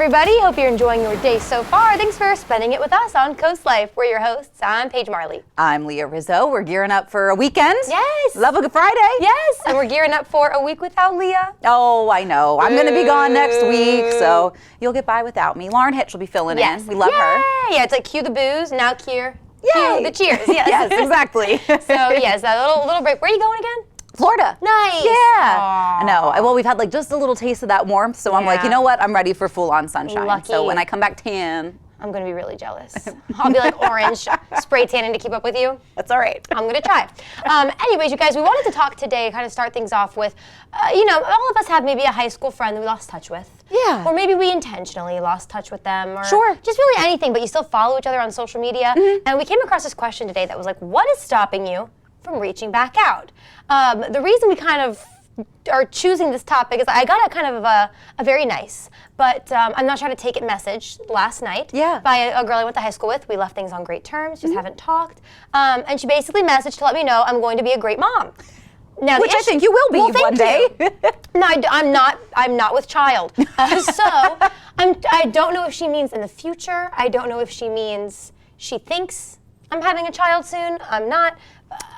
everybody. Hope you're enjoying your day so far. Thanks for spending it with us on Coast Life. We're your hosts. I'm Paige Marley. I'm Leah Rizzo. We're gearing up for a weekend. Yes. Love a Friday. Yes. And we're gearing up for a week without Leah. Oh, I know. I'm going to be gone next week, so you'll get by without me. Lauren Hitch will be filling in. We love her. Yeah, it's like cue the booze, now cue the cheers. Yes, yes, exactly. So yes, that little break. Where are you going again? Florida. Nice. Yeah. Aww. I know. Well, we've had like just a little taste of that warmth, so I'm like, you know what? I'm ready for full-on sunshine. Lucky. So when I come back tan, I'm going to be really jealous. I'll be like orange, spray tanning to keep up with you. that's all right. I'm going to try. Anyways, you guys, we wanted to talk today, kind of start things off with, all of us have maybe a high school friend that we lost touch with. Yeah. Or maybe we intentionally lost touch with them. Or Sure. just really anything, but you still follow each other on social media. And we came across this question today that was like, what is stopping you from reaching back out? The reason we kind of are choosing this topic is I got a kind of a very nice, but I'm not trying to take it message last night by a girl I went to high school with. We left things on great terms, just haven't talked. And she basically messaged to let me know I'm going to be a great mom. Now, Which I think you will be one day. No, I'm not with child. I don't know if she means in the future. I don't know if she means she thinks I'm having a child soon. I'm not.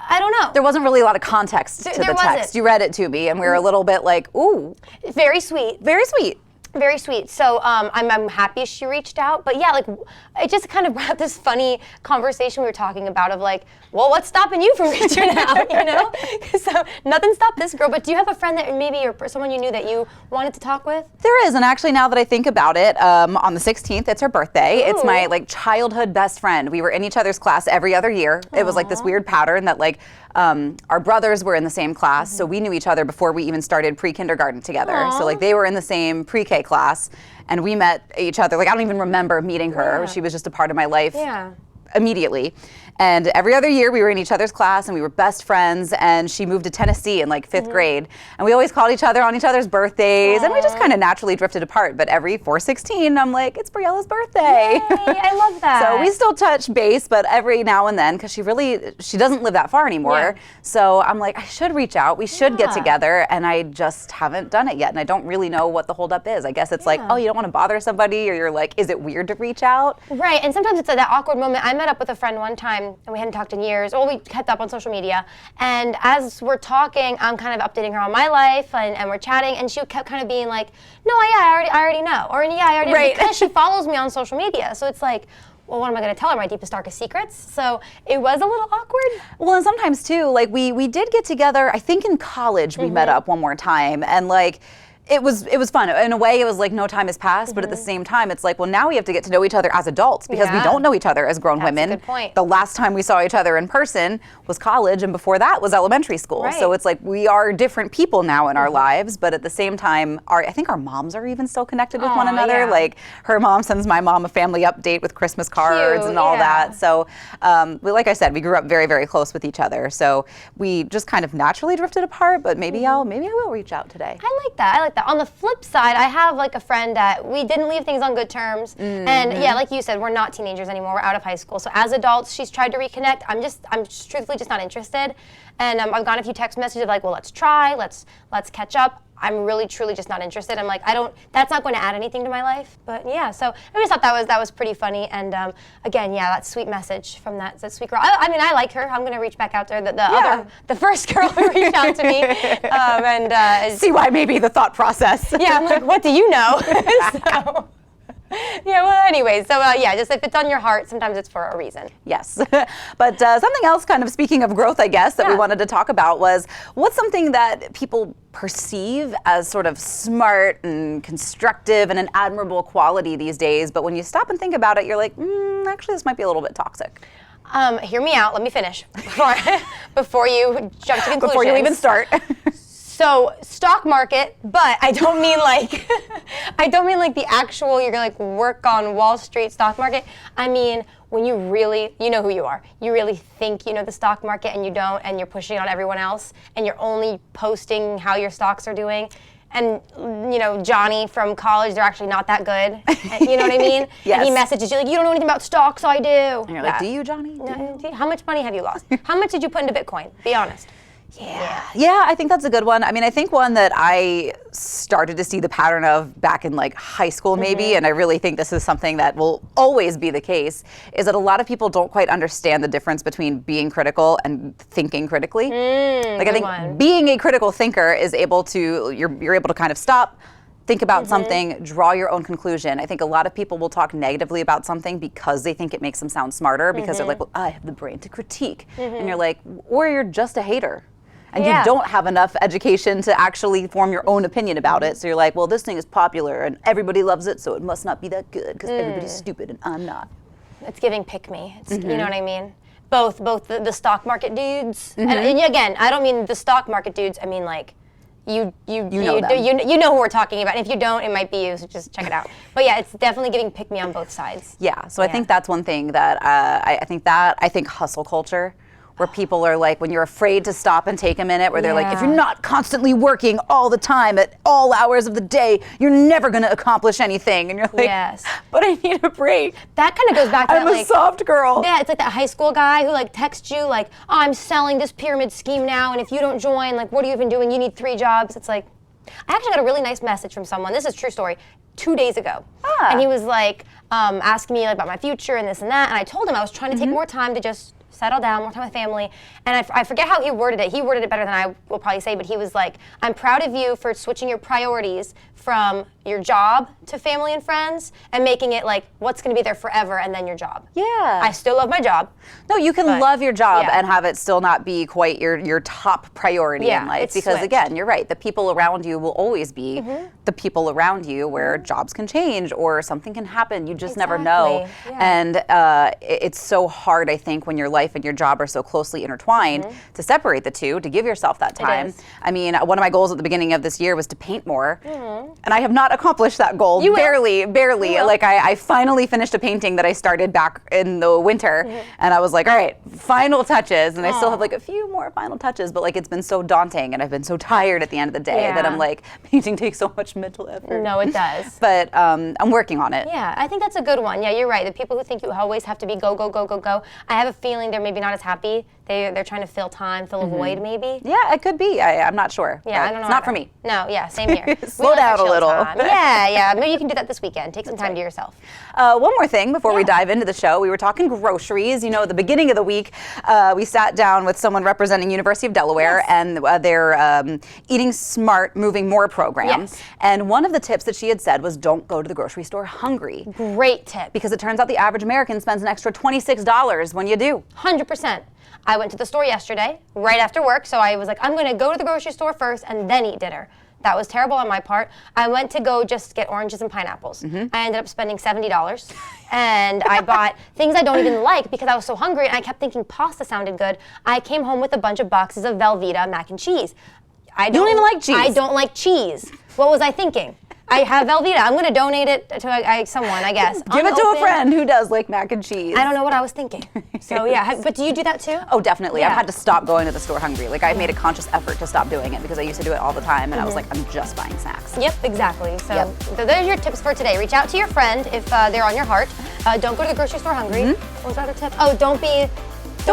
I don't know. There wasn't really a lot of context to the text. You read it to me, and we were a little bit like, ooh. Very sweet. Very sweet. Very sweet. So I'm happy she reached out. But yeah, like it just kind of brought this funny conversation we were talking about of like, well, what's stopping you from reaching out, you know? So nothing stopped this girl. But do you have a friend that maybe or someone you knew that you wanted to talk with? There is, and actually now that I think about it, on the 16th, it's her birthday. Ooh. It's my like childhood best friend. We were in each other's class every other year. It was like this weird pattern that like our brothers were in the same class, so we knew each other before we even started pre-kindergarten together. So like they were in the same pre-K class, and we met each other. Like I don't even remember meeting her. She was just a part of my life immediately. And every other year we were in each other's class and we were best friends, and she moved to Tennessee in like 5th grade. And we always called each other on each other's birthdays, and we just kind of naturally drifted apart. But every 4/16, I'm like, it's Briella's birthday. Yay, I love that. So we still touch base, but every now and then, because she doesn't live that far anymore. So I'm like, I should reach out. We should get together, and I just haven't done it yet. And I don't really know what the holdup is. I guess it's like, oh, you don't want to bother somebody, or you're like, is it weird to reach out? Right, and sometimes it's that awkward moment. I met up with a friend one time, and we hadn't talked in years. Well, we kept up on social media, and as we're talking, I'm kind of updating her on my life, and we're chatting, and she kept kind of being like, no, I already know, or yeah, I already know, because she follows me on social media. So it's like, well, what am I going to tell her? My deepest, darkest secrets? So it was a little awkward. Well, and sometimes too, like we did get together, I think in college we met up one more time, and like, it was fun. In a way, it was like no time has passed, but at the same time, it's like, well, now we have to get to know each other as adults because we don't know each other as grown women. That's a good point. The last time we saw each other in person was college, and before that was elementary school. Right. So it's like we are different people now in our lives, but at the same time, I think our moms are even still connected with one another. Yeah. Like her mom sends my mom a family update with Christmas cards and all that. So, like I said, we grew up very, very close with each other. So we just kind of naturally drifted apart. But maybe I will reach out today. I like that. On the flip side, I have like a friend that we didn't leave things on good terms. And yeah, like you said, we're not teenagers anymore. We're out of high school. So as adults, she's tried to reconnect. I'm truthfully just not interested. And I've gotten a few text messages of like, well, let's try, let's catch up. I'm really, truly just not interested. I'm like, that's not going to add anything to my life. But yeah, so I just thought that was pretty funny. And again, that sweet message from that sweet girl. I mean, I like her. I'm going to reach back out to her. The first girl who reached out to me. See why maybe the thought process. Yeah, I'm like, what do you know? So, yeah, well, anyway, so just if it's on your heart, sometimes it's for a reason. Yes. But something else, kind of speaking of growth, I guess, that we wanted to talk about was what's something that people perceive as sort of smart and constructive and an admirable quality these days, but when you stop and think about it, you're like, actually, this might be a little bit toxic. Hear me out. Let me finish before you jump to conclusions. Before you even start. So stock market, but I don't mean like the actual, you're gonna like work on Wall Street stock market. I mean, when you really, you know who you are. You really think you know the stock market and you don't, and you're pushing it on everyone else, and you're only posting how your stocks are doing. And, you know, Johnny from college, they're actually not that good. You know what I mean? Yes. And he messages you like, you don't know anything about stocks, so I do. And you're like, do you, Johnny? How much money have you lost? How much did you put into Bitcoin? Be honest. Yeah, I think that's a good one. I mean, I think one that I started to see the pattern of back in like high school maybe, and I really think this is something that will always be the case, is that a lot of people don't quite understand the difference between being critical and thinking critically. Like I think being a critical thinker is able to, you're able to kind of stop, think about something, draw your own conclusion. I think a lot of people will talk negatively about something because they think it makes them sound smarter, because they're like, well, I have the brain to critique. And you're like, or you're just a hater. And you don't have enough education to actually form your own opinion about it. So you're like, well, this thing is popular and everybody loves it, so it must not be that good because everybody's stupid and I'm not. It's giving pick me. It's, you know what I mean? Both the stock market dudes. And again, I don't mean the stock market dudes. I mean like, you know who we're talking about. And if you don't, it might be you, so just check it out. But yeah, it's definitely giving pick me on both sides. Yeah, so I think that's one thing that I think hustle culture, where people are like, when you're afraid to stop and take a minute, where they're like, if you're not constantly working all the time at all hours of the day, you're never gonna accomplish anything. And you're like, but I need a break. That kind of goes back to I'm a soft girl. Yeah, it's like that high school guy who like texts you like, oh, I'm selling this pyramid scheme now, and if you don't join, like, what are you even doing? You need 3 jobs. It's like, I actually got a really nice message from someone, this is a true story, 2 days ago. And he was like, asking me like, about my future and this and that, and I told him I was trying to take more time to just settle down, more time with family. And I forget how he worded it. He worded it better than I will probably say, but he was like, I'm proud of you for switching your priorities from your job to family and friends and making it like what's going to be there forever and then your job. Yeah. I still love my job. No, you can love your job and have it still not be quite your top priority in life. Because again, you're right. The people around you will always be the people around you, where jobs can change or something can happen. You just never know. And it's so hard, I think, when your life and your job are so closely intertwined to separate the two, to give yourself that time. I mean, one of my goals at the beginning of this year was to paint more. And I have not accomplished that goal. Barely. Like I finally finished a painting that I started back in the winter, and I was like, all right, final touches, and I still have like a few more final touches, but like it's been so daunting and I've been so tired at the end of the day that I'm like, painting takes so much mental effort. No, it does. But I'm working on it. Yeah, I think that's a good one. Yeah, you're right. The people who think you always have to be go, go, go, go, go, I have a feeling they're maybe not as happy. They're trying to fill time, fill a void maybe. Yeah, it could be. I'm not sure. Yeah, I don't know. It's not for me. No, yeah, same here. Slow down a little. Yeah, maybe you can do that this weekend. Take some time to yourself. One more thing before we dive into the show. We were talking groceries. You know, at the beginning of the week, we sat down with someone representing University of Delaware and their Eating Smart, Moving More program. And one of the tips that she had said was, don't go to the grocery store hungry. Great tip. Because it turns out the average American spends an extra $26 when you do. 100%. I went to the store yesterday, right after work, so I was like, I'm going to go to the grocery store first and then eat dinner. That was terrible on my part. I went to go just get oranges and pineapples. I ended up spending $70, and I bought things I don't even like because I was so hungry, and I kept thinking pasta sounded good. I came home with a bunch of boxes of Velveeta mac and cheese. You don't even like cheese? I don't like cheese. What was I thinking? I have Velveeta. I'm going to donate it to someone, I guess. Give it to a friend who does like mac and cheese. I don't know what I was thinking. So yeah, but do you do that too? Oh, definitely. I've had to stop going to the store hungry. Like I've made a conscious effort to stop doing it because I used to do it all the time, and I was like, I'm just buying snacks. Yep, exactly. So those are your tips for today. Reach out to your friend if they're on your heart. Don't go to the grocery store hungry. What was the other tip? Oh, don't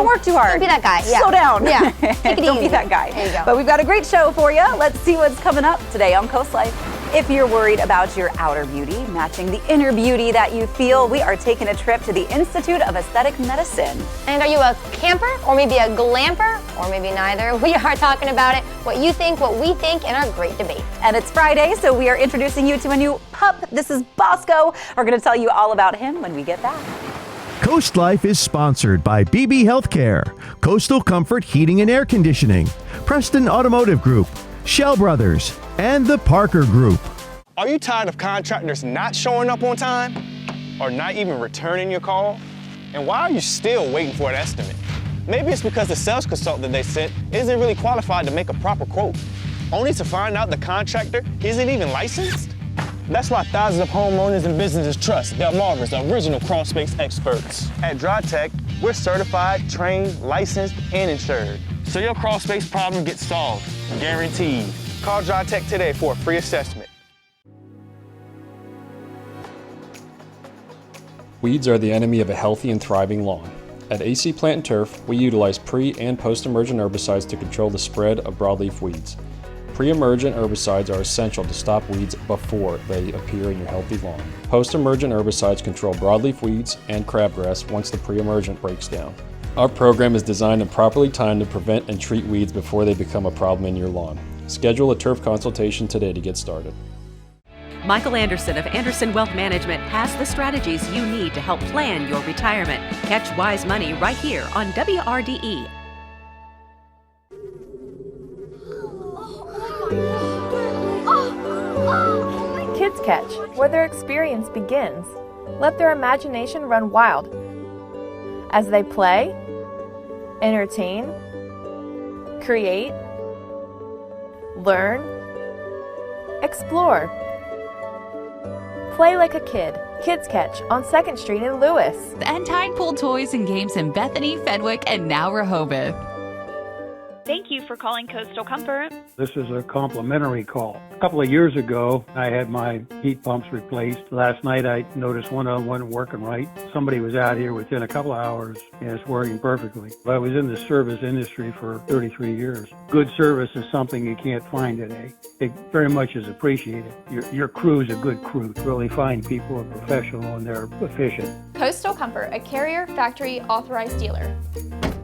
work too hard. Don't be that guy. Slow down. Yeah. Take it easy. Don't be that guy. There you go. But we've got a great show for you. Let's see what's coming up today on Coast Life. If you're worried about your outer beauty matching the inner beauty that you feel, we are taking a trip to the Institute of Aesthetic Medicine. And are you a camper, or maybe a glamper, or maybe neither? We are talking about it, what you think, what we think, in our great debate. And it's Friday, so we are introducing you to a new pup. This is Bosco. We're going to tell you all about him when we get back. Coast Life is sponsored by BB Healthcare, Coastal Comfort Heating and Air Conditioning, Preston Automotive Group, Shell Brothers, and the Parker Group. Are you tired of contractors not showing up on time or not even returning your call? And why are you still waiting for an estimate? Maybe it's because the sales consultant they sent isn't really qualified to make a proper quote, only to find out the contractor isn't even licensed? That's why thousands of homeowners and businesses trust Glamorous, the original crawl space experts. At DryTech, we're certified, trained, licensed, and insured. So your crawl space problem gets solved, guaranteed. Call DryTech today for a free assessment. Weeds are the enemy of a healthy and thriving lawn. At AC Plant and Turf, we utilize pre- and post-emergent herbicides to control the spread of broadleaf weeds. Pre-emergent herbicides are essential to stop weeds before they appear in your healthy lawn. Post-emergent herbicides control broadleaf weeds and crabgrass once the pre-emergent breaks down. Our program is designed and properly timed to prevent and treat weeds before they become a problem in your lawn. Schedule a turf consultation today to get started. Michael Anderson of Anderson Wealth Management has the strategies you need to help plan your retirement. Catch Wise Money right here on WRDE. Kids Catch, where their experience begins. Let their imagination run wild as they play, entertain, create, learn, explore. Play like a kid. Kids Catch on 2nd Street in Lewis. And Tide Pool Toys and Games in Bethany, Fenwick, and now Rehoboth. Thank you for calling Coastal Comfort. This is a complimentary call. A couple of years ago, I had my heat pumps replaced. Last night, I noticed one of them wasn't working right. Somebody was out here within a couple of hours, and it's working perfectly. I was in the service industry for 33 years. Good service is something you can't find today. It very much is appreciated. Your crew is a good crew. Really fine people are professional and they're efficient. Coastal Comfort, a Carrier Factory authorized dealer.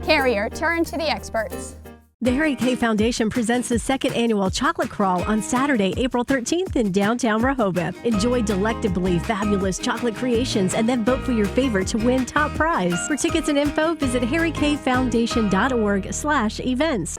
Carrier, turn to the experts. The Harry K Foundation presents the 2nd annual Chocolate Crawl on Saturday, April 13th in downtown Rehoboth. Enjoy delectably fabulous chocolate creations and then vote for your favorite to win top prize. For tickets and info, visit harrykfoundation.org/events.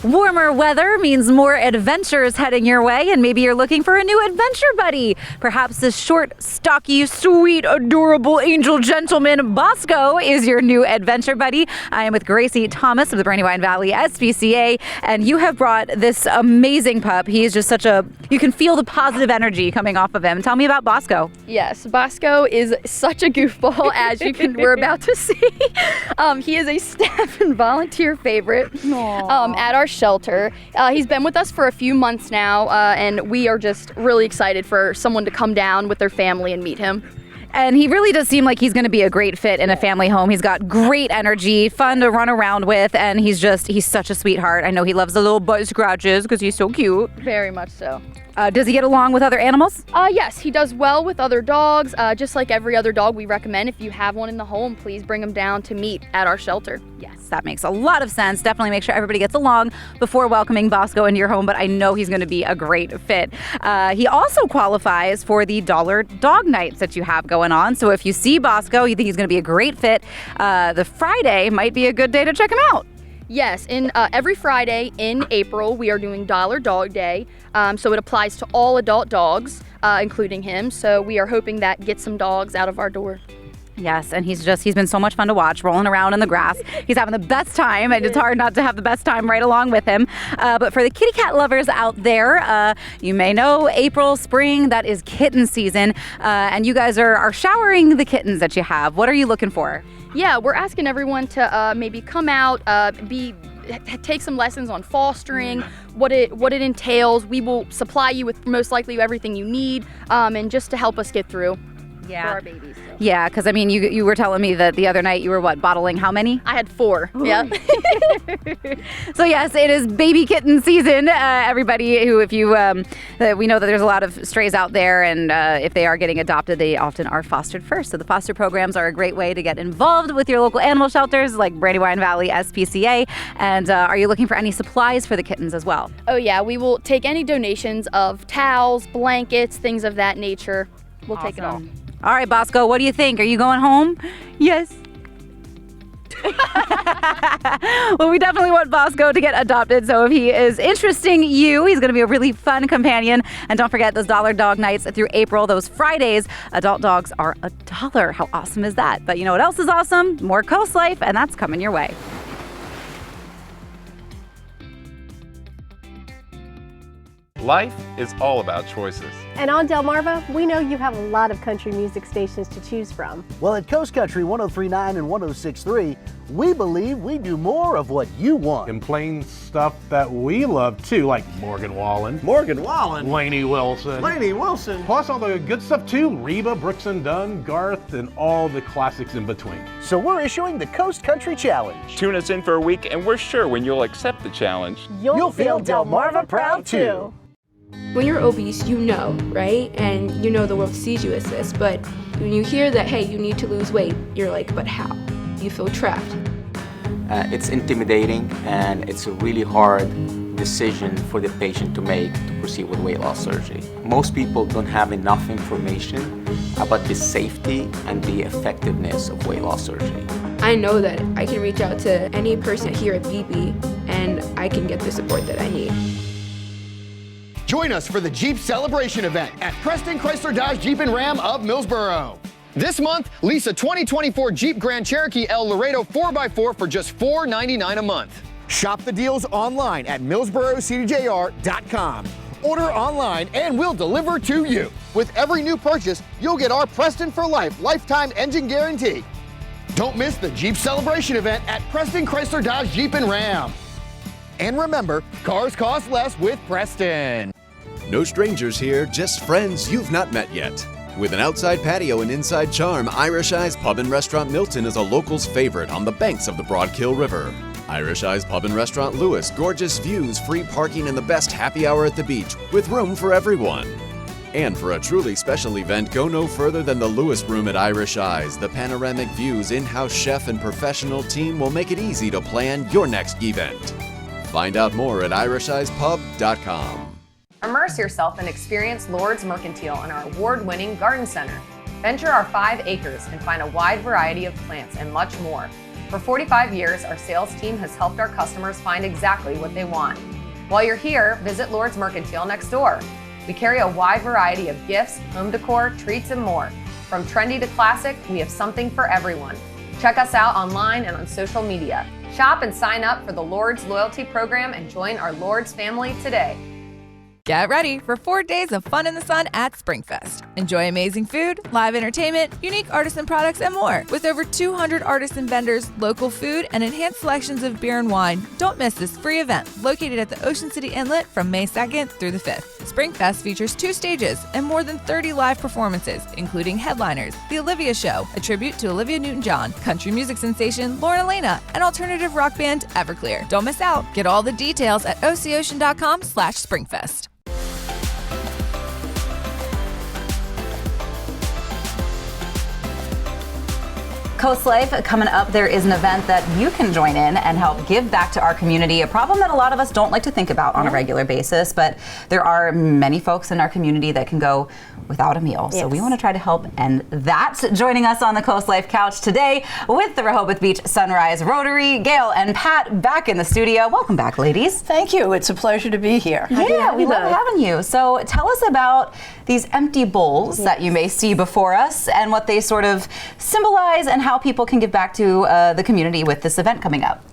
Warmer weather means more adventures heading your way, and maybe you're looking for a new adventure buddy. Perhaps this short, stocky, sweet, adorable angel gentleman, Bosco, is your new adventure buddy. I am with Gracie Thomas of the Brandywine Valley SPCA, and you have brought this amazing pup. He is just you can feel the positive energy coming off of him. Tell me about Bosco. Yes, Bosco is such a goofball, as we're about to see. He is a staff and volunteer favorite at our shelter. He's been with us for a few months now, and we are just really excited for someone to come down with their family and meet him. And he really does seem like he's going to be a great fit in a family home. He's got great energy, fun to run around with, and he's such a sweetheart. I know he loves the little butt scratches because he's so cute. Very much so. Does he get along with other animals? Yes, he does well with other dogs. Just like every other dog, we recommend if you have one in the home, please bring him down to meet at our shelter. Yes, that makes a lot of sense. Definitely make sure everybody gets along before welcoming Bosco into your home, but I know he's going to be a great fit. He also qualifies for the dollar dog nights that you have going on. So if you see Bosco, you think he's going to be a great fit, the Friday might be a good day to check him out. Yes, every Friday in April, we are doing Dollar Dog Day. So it applies to all adult dogs, including him. So we are hoping that gets some dogs out of our door. Yes, and he's been so much fun to watch, rolling around in the grass. He's having the best time, and it's hard not to have the best time right along with him. But for the kitty cat lovers out there, you may know April, spring, that is kitten season. And you guys are showering the kittens that you have. What are you looking for? Yeah, we're asking everyone to maybe come out, take some lessons on fostering, what it entails. We will supply you with most likely everything you need, and just to help us get through. For our babies. So. Yeah, because I mean, you were telling me that the other night you were bottling how many? I had 4. Yeah. So yes, it is baby kitten season. Everybody who, if you, we know that there's a lot of strays out there, and if they are getting adopted, they often are fostered first. So the foster programs are a great way to get involved with your local animal shelters like Brandywine Valley SPCA. And are you looking for any supplies for the kittens as well? Oh yeah, we will take any donations of towels, blankets, things of that nature. We'll take it all. All right, Bosco, what do you think? Are you going home? Yes. Well, we definitely want Bosco to get adopted, so if he is interesting you, he's going to be a really fun companion. And don't forget those dollar dog nights through April, those Fridays, adult dogs are $1. How awesome is that? But you know what else is awesome? More Coast Life, and that's coming your way. Life is all about choices. And on Delmarva, we know you have a lot of country music stations to choose from. Well, at Coast Country 103.9 and 106.3, we believe we do more of what you want. In plain stuff that we love too, like Morgan Wallen. Morgan Wallen? Lainey Wilson. Lainey Wilson. Plus all the good stuff too, Reba, Brooks and Dunn, Garth, and all the classics in between. So we're issuing the Coast Country Challenge. Tune us in for a week and we're sure when you'll accept the challenge, You'll feel Delmarva proud too. When you're obese, you know, right? And you know the world sees you as this, but when you hear that, hey, you need to lose weight, you're like, but how? You feel trapped. It's intimidating and it's a really hard decision for the patient to make to proceed with weight loss surgery. Most people don't have enough information about the safety and the effectiveness of weight loss surgery. I know that I can reach out to any person here at BB and I can get the support that I need. Join us for the Jeep Celebration event at Preston Chrysler Dodge Jeep and Ram of Millsboro. This month, lease a 2024 Jeep Grand Cherokee El Laredo 4x4 for just $499 a month. Shop the deals online at millsborocdjr.com. Order online and we'll deliver to you. With every new purchase, you'll get our Preston for Life lifetime engine guarantee. Don't miss the Jeep Celebration event at Preston Chrysler Dodge Jeep and Ram. And remember, cars cost less with Preston. No strangers here, just friends you've not met yet. With an outside patio and inside charm, Irish Eyes Pub and Restaurant Milton is a local's favorite on the banks of the Broadkill River. Irish Eyes Pub and Restaurant Lewis, gorgeous views, free parking, and the best happy hour at the beach, with room for everyone. And for a truly special event, go no further than the Lewis Room at Irish Eyes. The panoramic views, in-house chef, and professional team will make it easy to plan your next event. Find out more at irisheyespub.com. Immerse yourself and experience Lord's Mercantile in our award-winning garden center. Venture our 5 acres and find a wide variety of plants and much more. For 45 years, our sales team has helped our customers find exactly what they want. While you're here, visit Lord's Mercantile next door. We carry a wide variety of gifts, home decor, treats, and more. From trendy to classic, we have something for everyone. Check us out online and on social media. Shop and sign up for the Lord's Loyalty Program and join our Lord's family today. Get ready for 4 days of fun in the sun at SpringFest. Enjoy amazing food, live entertainment, unique artisan products, and more. With over 200 artisan vendors, local food, and enhanced selections of beer and wine, don't miss this free event located at the Ocean City Inlet from May 2nd through the 5th. SpringFest features 2 stages and more than 30 live performances, including headliners, The Olivia Show, a tribute to Olivia Newton-John, country music sensation Lauren Elena, and alternative rock band Everclear. Don't miss out. Get all the details at ococean.com/SpringFest. Coast Life coming up, there is an event that you can join in and help give back to our community, a problem that a lot of us don't like to think about on a regular basis, but there are many folks in our community that can go without a meal. So we want to try to help end that. Joining us on the Coast Life couch today with the Rehoboth Beach Sunrise Rotary, Gail and Pat back in the studio. Welcome back, ladies. Thank you. It's a pleasure to be here. Yeah, we love having you. So tell us about these empty bowls that you may see before us and what they sort of symbolize and how people can give back to the community with this event coming up.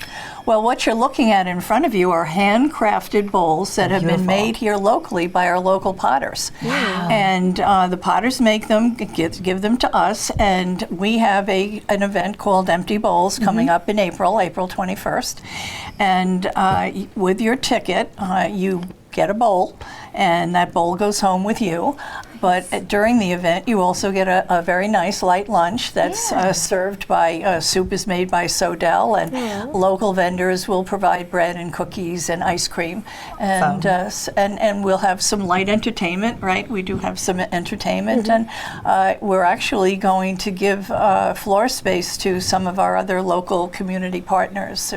Well, what you're looking at in front of you are handcrafted bowls that have been made here locally by our local potters. Wow. And the potters make them, give them to us, and we have an event called Empty Bowls coming up in April 21st. And with your ticket, you get a bowl, and that bowl goes home with you. But during the event, you also get a very nice light lunch that's served by, soup is made by Sodell, and local vendors will provide bread and cookies and ice cream. And and we'll have some light entertainment, right? We do have some entertainment, and we're actually going to give floor space to some of our other local community partners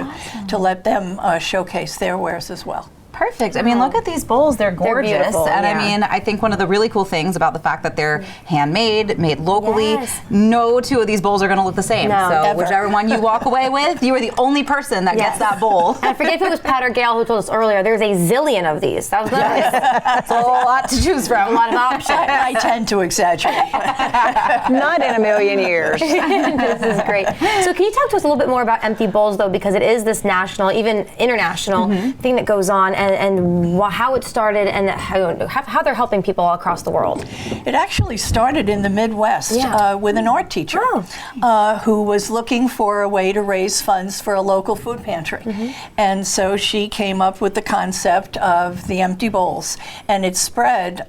to let them showcase their wares as well. Perfect. I mean, look at these bowls. They're gorgeous. And I mean, I think one of the really cool things about the fact that they're handmade, made locally, no two of these bowls are going to look the same. So whichever one you walk away with, you are the only person that gets that bowl. And I forget if it was Pat or Gail who told us earlier, there's a zillion of these. That was nice. That's a lot to choose from. A lot of options. I tend to exaggerate. Not in a million years. This is great. So can you talk to us a little bit more about Empty Bowls, though, because it is this national, even international thing that goes on. and how it started and how they're helping people across the world? It actually started in the Midwest with an art teacher who was looking for a way to raise funds for a local food pantry. And so she came up with the concept of the empty bowls, and it spread.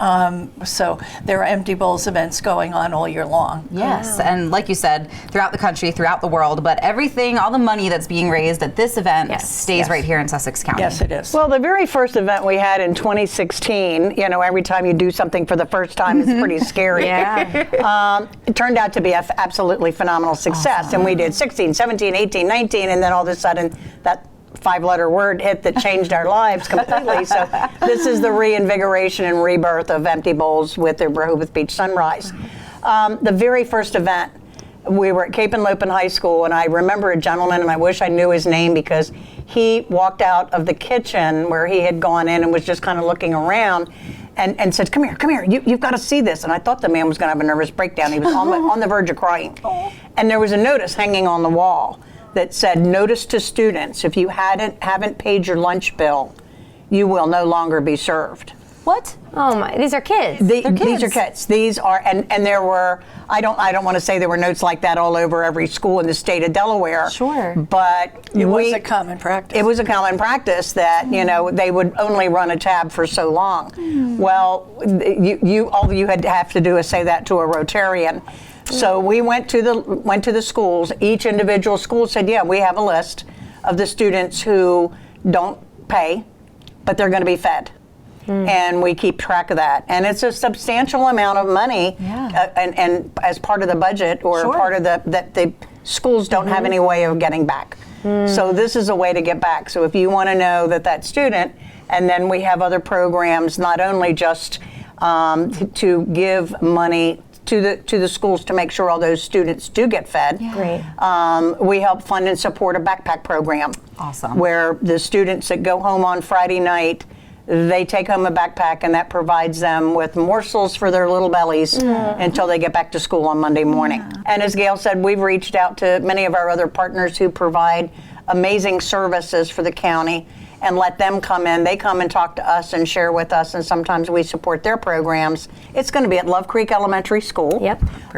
So there are empty bowls events going on all year long. Yes, and like you said, throughout the country, throughout the world, but everything, all the money that's being raised at this event stays right here in Sussex County. Yes, it is. Well, the very first event we had in 2016, you know, every time you do something for the first time, it's pretty scary. It turned out to be an absolutely phenomenal success. And we did 16, 17, 18, 19, and then all of a sudden that 5-letter word hit that changed our lives completely. So this is the reinvigoration and rebirth of Empty Bowls with the Rehoboth Beach Sunrise. The very first event, we were at Cape and Lopin High School, and I remember a gentleman, and I wish I knew his name because he walked out of the kitchen where he had gone in and was just kind of looking around and said, come here, you've got to see this. And I thought the man was going to have a nervous breakdown. He was on the verge of crying. And there was a notice hanging on the wall that said, notice to students, if you haven't paid your lunch bill, you will no longer be served. What? Oh my! These are kids. These are kids. These are, and there were. I don't want to say there were notes like that all over every school in the state of Delaware. Sure. But it was a common practice. It was a common practice that you know they would only run a tab for so long. Well, all you had to have to do is say that to a Rotarian. So we went to the schools. Each individual school said, "Yeah, we have a list of the students who don't pay, but they're going to be fed." And we keep track of that. And it's a substantial amount of money and as part of the budget or part of that the schools don't have any way of getting back. So this is a way to get back. So if you want to know that student, and then we have other programs, not only just to give money to the schools to make sure all those students do get fed. Great. We help fund and support a backpack program. Awesome. Where the students that go home on Friday night, they take home a backpack, and that provides them with morsels for their little bellies until they get back to school on Monday morning. And as Gail said, we've reached out to many of our other partners who provide amazing services for the county and let them come in. They come and talk to us and share with us, and sometimes we support their programs. It's going to be at Love Creek Elementary School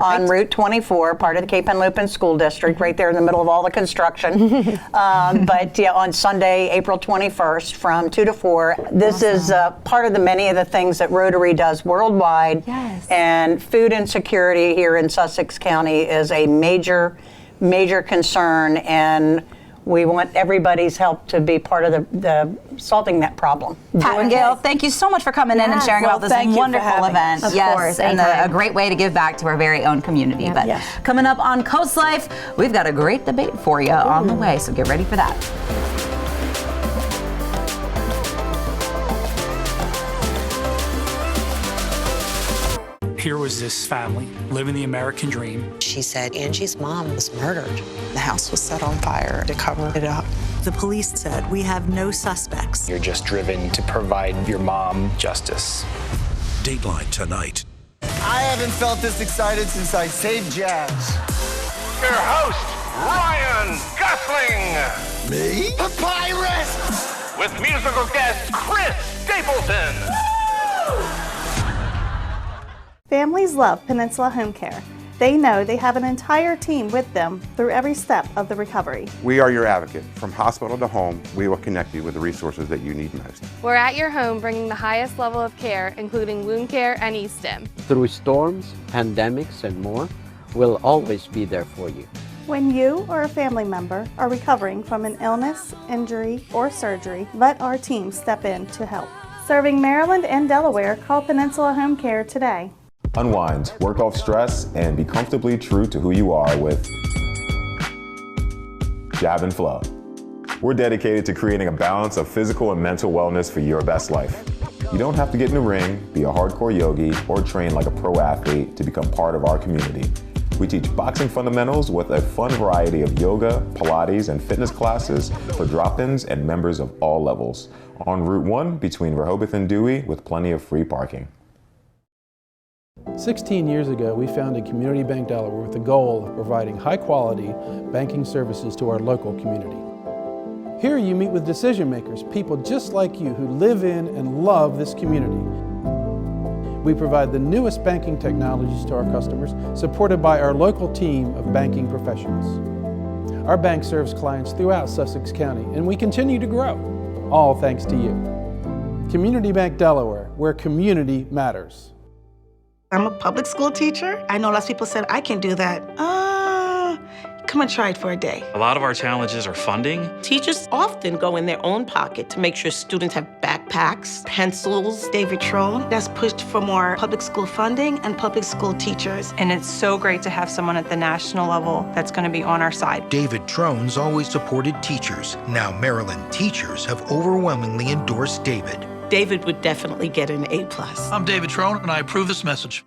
on Route 24, part of the Cape and Lopin School District, right there in the middle of all the construction. But on Sunday, April 21st from 2 to 4. This is part of the many of the things that Rotary does worldwide. And food insecurity here in Sussex County is a major, major concern, and we want everybody's help to be part of the solving that problem. Pat and Gail, thank you so much for coming in and sharing about this wonderful event. Of course, and a great way to give back to our very own community. But coming up on Coast Life, we've got a great debate for you on the way, so get ready for that. Here was this family living the American dream. She said Angie's mom was murdered. The house was set on fire to cover it up. The police said, we have no suspects. You're just driven to provide your mom justice. Dateline tonight. I haven't felt this excited since I saved Jazz. Your host, Ryan Gosling. Me? Papyrus! With musical guest Chris Stapleton. Families love Peninsula Home Care. They know they have an entire team with them through every step of the recovery. We are your advocate. From hospital to home, we will connect you with the resources that you need most. We're at your home bringing the highest level of care, including wound care and E-stim. Through storms, pandemics, and more, we'll always be there for you. When you or a family member are recovering from an illness, injury, or surgery, let our team step in to help. Serving Maryland and Delaware, call Peninsula Home Care today. Unwind, work off stress, and be comfortably true to who you are with Jab and Flow. We're dedicated to creating a balance of physical and mental wellness for your best life. You don't have to get in the ring, be a hardcore yogi, or train like a pro athlete to become part of our community. We teach boxing fundamentals with a fun variety of yoga, Pilates, and fitness classes for drop-ins and members of all levels. On Route 1 between Rehoboth and Dewey with plenty of free parking. 16 years ago, we founded Community Bank Delaware with the goal of providing high-quality banking services to our local community. Here you meet with decision makers, people just like you who live in and love this community. We provide the newest banking technologies to our customers, supported by our local team of banking professionals. Our bank serves clients throughout Sussex County, and we continue to grow, all thanks to you. Community Bank Delaware, where community matters. I'm a public school teacher. I know lots of people said, I can do that. Come and try it for a day. A lot of our challenges are funding. Teachers often go in their own pocket to make sure students have backpacks, pencils. David Trone has pushed for more public school funding and public school teachers. And it's so great to have someone at the national level that's going to be on our side. David Trone's always supported teachers. Now Maryland teachers have overwhelmingly endorsed David. David would definitely get an A+. I'm David Trone, and I approve this message.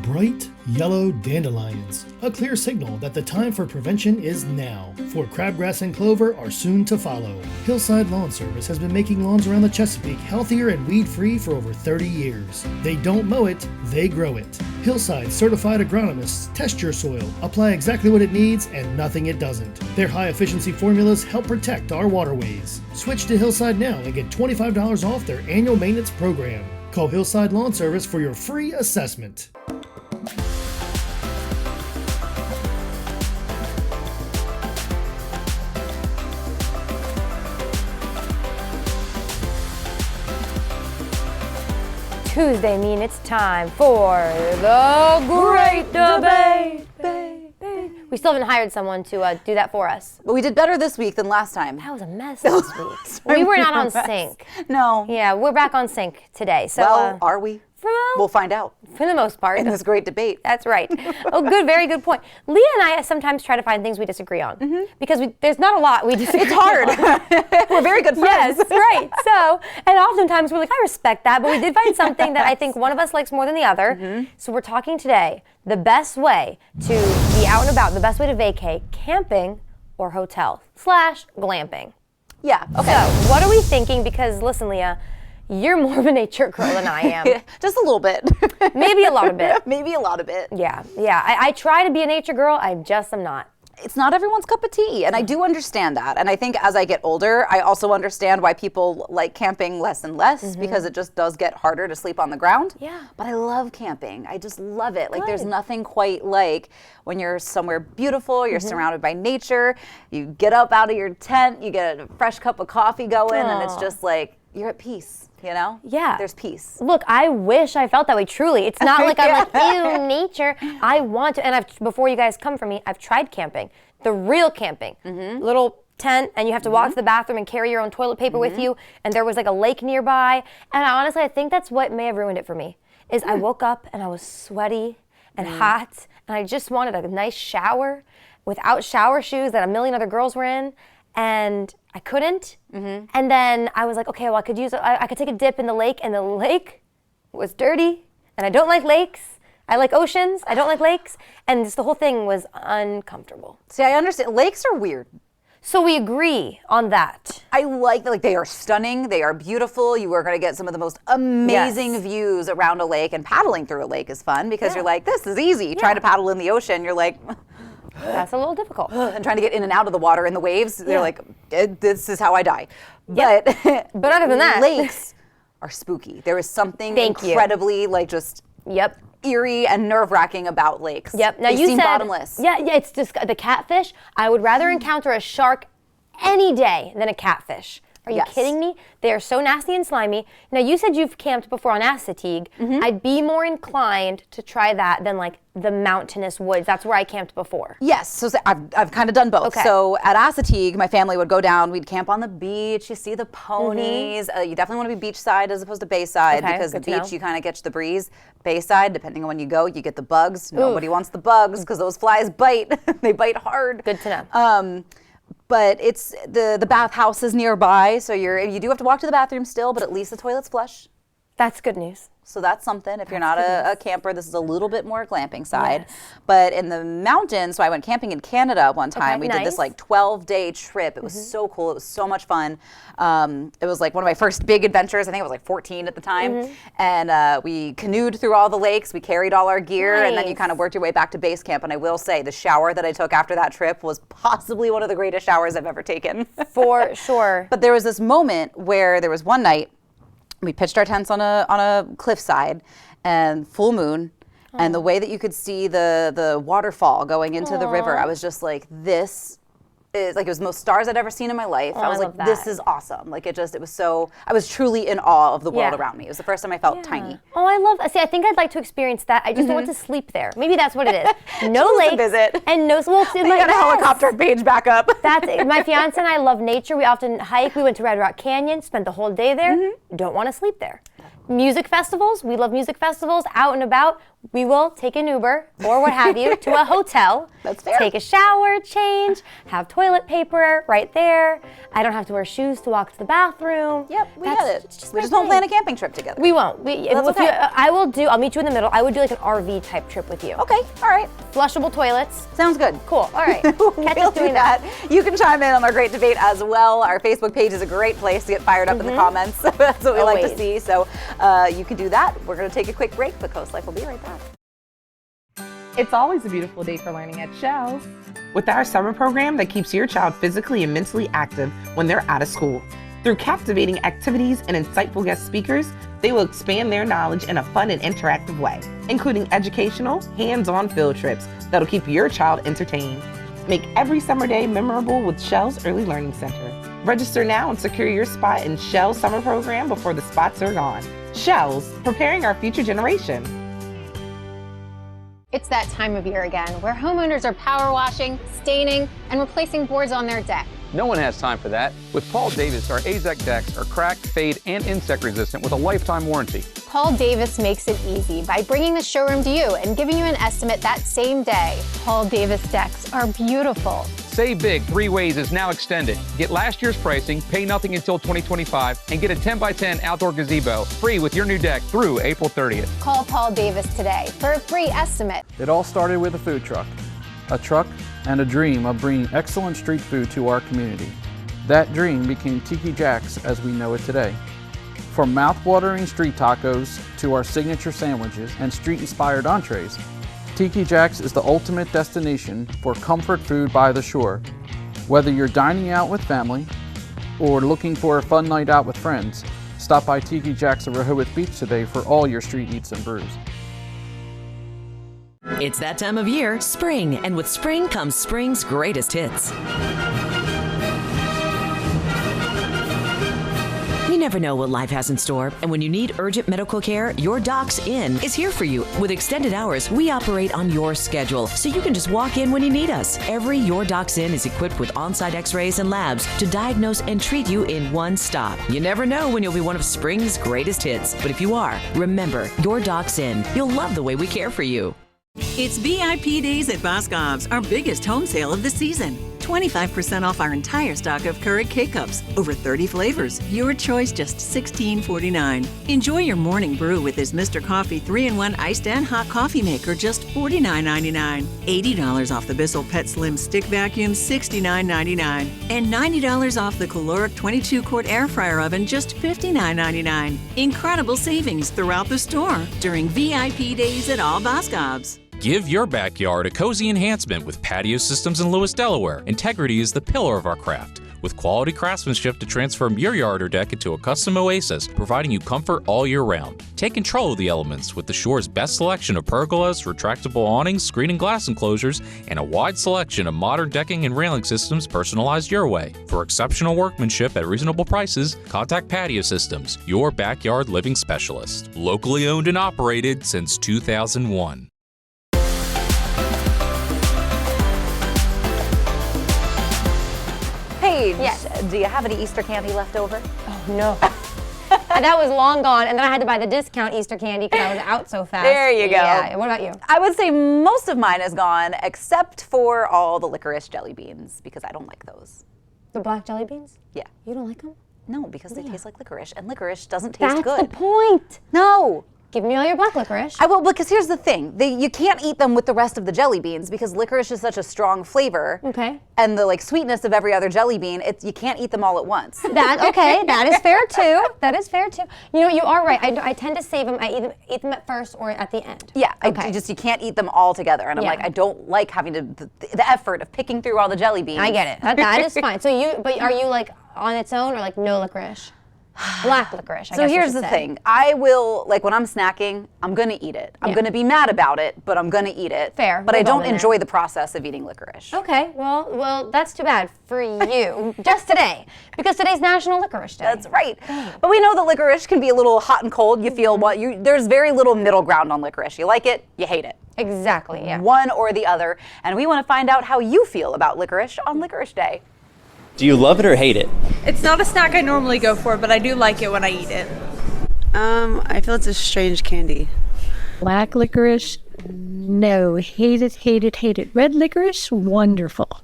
Bright yellow dandelions, a clear signal that the time for prevention is now, for crabgrass and clover are soon to follow. Hillside Lawn Service has been making lawns around the Chesapeake healthier and weed-free for over 30 years. They don't mow it, they grow it. Hillside certified agronomists test your soil, apply exactly what it needs and nothing it doesn't. Their high-efficiency formulas help protect our waterways. Switch to Hillside now and get $25 off their annual maintenance program. Call Hillside Lawn Service for your free assessment. Tuesday mean it's time for the Great Debate. We still haven't hired someone to do that for us. But we did better this week than last time. That was a mess this week. We were not on sync. No. Yeah, we're back on sync today. So, well, are we? We'll find out. For the most part. In this great debate. That's right. Oh, good, very good point. Leah and I sometimes try to find things we disagree on because there's not a lot we disagree on. It's hard. We're very good friends. Yes, right. So, and oftentimes we're like, I respect that, but we did find something that I think one of us likes more than the other. So we're talking today, the best way to be out and about, the best way to vacate, camping or hotel / glamping. Yeah, okay. So what are we thinking? Because listen, Leah, you're more of a nature girl than I am. Just a little bit. Maybe a lot of bit. Maybe a lot of it. Yeah. I try to be a nature girl. I just am not. It's not everyone's cup of tea, and I do understand that. And I think as I get older, I also understand why people like camping less and less because it just does get harder to sleep on the ground. Yeah. But I love camping. I just love it. Like there's nothing quite like when you're somewhere beautiful, you're surrounded by nature, you get up out of your tent, you get a fresh cup of coffee going, and it's just like you're at peace. You know? Yeah. There's peace. Look, I wish I felt that way, truly. It's not like I'm like, ew, nature. I want to, and before you guys come for me, I've tried camping. The real camping. Little tent, and you have to walk to the bathroom and carry your own toilet paper with you, and there was like a lake nearby. And honestly, I think that's what may have ruined it for me, is I woke up and I was sweaty and hot, and I just wanted a nice shower without shower shoes that a million other girls were in. And I couldn't. And then I was like, okay, well, I could take a dip in the lake, and the lake was dirty, and I don't like lakes. I like oceans. I don't like lakes. And just the whole thing was uncomfortable. See, I understand. Lakes are weird. So we agree on that. I like they are stunning. They are beautiful. You are going to get some of the most amazing views around a lake, and paddling through a lake is fun because you're like, this is easy. Trying to paddle in the ocean, you're like, that's a little difficult. And trying to get in and out of the water in the waves, they're like, this is how I die. But other than that, lakes are spooky. There is something incredibly just eerie and nerve-wracking about lakes. Yep. Now they you seem said bottomless. Yeah. It's just the catfish. I would rather encounter a shark any day than a catfish. Are you kidding me? They are so nasty and slimy. Now, you said you've camped before on Assateague. I'd be more inclined to try that than like the mountainous woods. That's where I camped before. Yes, so I've kind of done both. Okay. So at Assateague, my family would go down, we'd camp on the beach, you see the ponies. You definitely want to be beachside as opposed to bayside because the beach, you kind of catch the breeze. Bayside, depending on when you go, you get the bugs. Nobody wants the bugs because those flies bite. They bite hard. Good to know. But it's the bathhouse is nearby, so you do have to walk to the bathroom still, but at least the toilet's flush. That's good news. So that's something. If you're not a camper, this is a little bit more glamping side. Yes. But in the mountains, so I went camping in Canada one time. We did this like 12-day trip. It was so cool. It was so much fun. It was like one of my first big adventures. I think I was like 14 at the time. And we canoed through all the lakes. We carried all our gear. And then you kind of worked your way back to base camp. And I will say the shower that I took after that trip was possibly one of the greatest showers I've ever taken. For sure. But there was this moment where there was one night, we pitched our tents on a cliffside and full moon. And the way that you could see the waterfall going into the river, I was just like, this is like, it was the most stars I'd ever seen in my life. I was like, this is awesome. Like it was so, I was truly in awe of the world around me. It was the first time I felt tiny. Oh, I love that. See, I think I'd like to experience that. I just don't want to sleep there. Maybe that's what it is. No lakes. Visit. And no, well, you got a helicopter page back up. That's it. My fiance and I love nature. We often hike. We went to Red Rock Canyon, spent the whole day there. Don't want to sleep there. Music festivals, we love music festivals, out and about. We will take an Uber or what have you to a hotel. That's fair. Take a shower, change, have toilet paper right there. I don't have to wear shoes to walk to the bathroom. Yep, we get it. We just won't plan a camping trip together. We won't. I'll meet you in the middle. I would do like an RV type trip with you. Okay, all right. Flushable toilets. Sounds good. Cool, all right. Catch us doing that. You can chime in on our great debate as well. Our Facebook page is a great place to get fired up in the comments. That's what we like to see. So you can do that. We're going to take a quick break, but Coast Life will be right back. It's always a beautiful day for learning at Shells. With our summer program that keeps your child physically and mentally active when they're out of school. Through captivating activities and insightful guest speakers, they will expand their knowledge in a fun and interactive way, including educational, hands-on field trips that'll keep your child entertained. Make every summer day memorable with Shells Early Learning Center. Register now and secure your spot in Shells summer program before the spots are gone. Shells, preparing our future generation. It's that time of year again, where homeowners are power washing, staining, and replacing boards on their deck. No one has time for that. With Paul Davis, our AZEK decks are crack, fade, and insect resistant with a lifetime warranty. Paul Davis makes it easy by bringing the showroom to you and giving you an estimate that same day. Paul Davis decks are beautiful. Save Big 3 Ways is now extended. Get last year's pricing, pay nothing until 2025, and get a 10x10 outdoor gazebo free with your new deck through April 30th. Call Paul Davis today for a free estimate. It all started with a food truck. A truck and a dream of bringing excellent street food to our community. That dream became Tiki Jack's as we know it today. From mouth-watering street tacos to our signature sandwiches and street-inspired entrees, Tiki Jack's is the ultimate destination for comfort food by the shore. Whether you're dining out with family or looking for a fun night out with friends, stop by Tiki Jack's of Rehoboth Beach today for all your street eats and brews. It's that time of year, spring, and with spring comes spring's greatest hits. You never know what life has in store, and when you need urgent medical care, your Doc's Inn is here for you. With extended hours, we operate on your schedule, so you can just walk in when you need us. Every Your Doc's Inn is equipped with on-site x-rays and labs to diagnose and treat you in one stop. You never know when you'll be one of spring's greatest hits, but if you are, remember, Your Doc's Inn. You'll love the way we care for you. It's VIP Days at Bosco's, our biggest home sale of the season. 25% off our entire stock of Keurig K-Cups. Over 30 flavors. Your choice, just $16.49. Enjoy your morning brew with his Mr. Coffee 3-in-1 iced and hot coffee maker, just $49.99. $80 off the Bissell Pet Slim Stick Vacuum, $69.99. And $90 off the Caloric 22-quart air fryer oven, just $59.99. Incredible savings throughout the store during VIP Days at all Bosco's. Give your backyard a cozy enhancement with Patio Systems in Lewis, Delaware. Integrity is the pillar of our craft. With quality craftsmanship to transform your yard or deck into a custom oasis, providing you comfort all year round. Take control of the elements with the Shore's best selection of pergolas, retractable awnings, screen and glass enclosures, and a wide selection of modern decking and railing systems personalized your way. For exceptional workmanship at reasonable prices, contact Patio Systems, your backyard living specialist. Locally owned and operated since 2001. Yes. Do you have any Easter candy left over? Oh, no. That was long gone, and then I had to buy the discount Easter candy because I was out so fast. There you go. Yeah. What about you? I would say most of mine is gone, except for all the licorice jelly beans, because I don't like those. The black jelly beans? Yeah. You don't like them? No, because they taste like licorice, and licorice doesn't taste good. That's the point. No. Give me all your black licorice. I will, because here's the thing. You can't eat them with the rest of the jelly beans because licorice is such a strong flavor. Okay. And the sweetness of every other jelly bean, you can't eat them all at once. That is fair too. That is fair too. You know, you are right. I tend to save them. I eat them at first or at the end. Yeah, you can't eat them all together. And I'm like, I don't like having the effort of picking through all the jelly beans. I get it. That is fine. So but are you like on its own or like no licorice? Black licorice, I guess. So here's the thing. I will, when I'm snacking, I'm going to eat it. I'm going to be mad about it, but I'm going to eat it. Fair. But I don't enjoy the process of eating licorice. Okay, well, that's too bad for you. Just today, because today's National Licorice Day. That's right. But we know that licorice can be a little hot and cold. You feel there's very little middle ground on licorice. You like it, you hate it. Exactly, yeah. One or the other. And we want to find out how you feel about licorice on Licorice Day. Do you love it or hate it? It's not a snack I normally go for, but I do like it when I eat it. I feel it's a strange candy. Black licorice, no. Hate it, hate it, hate it. Red licorice, wonderful.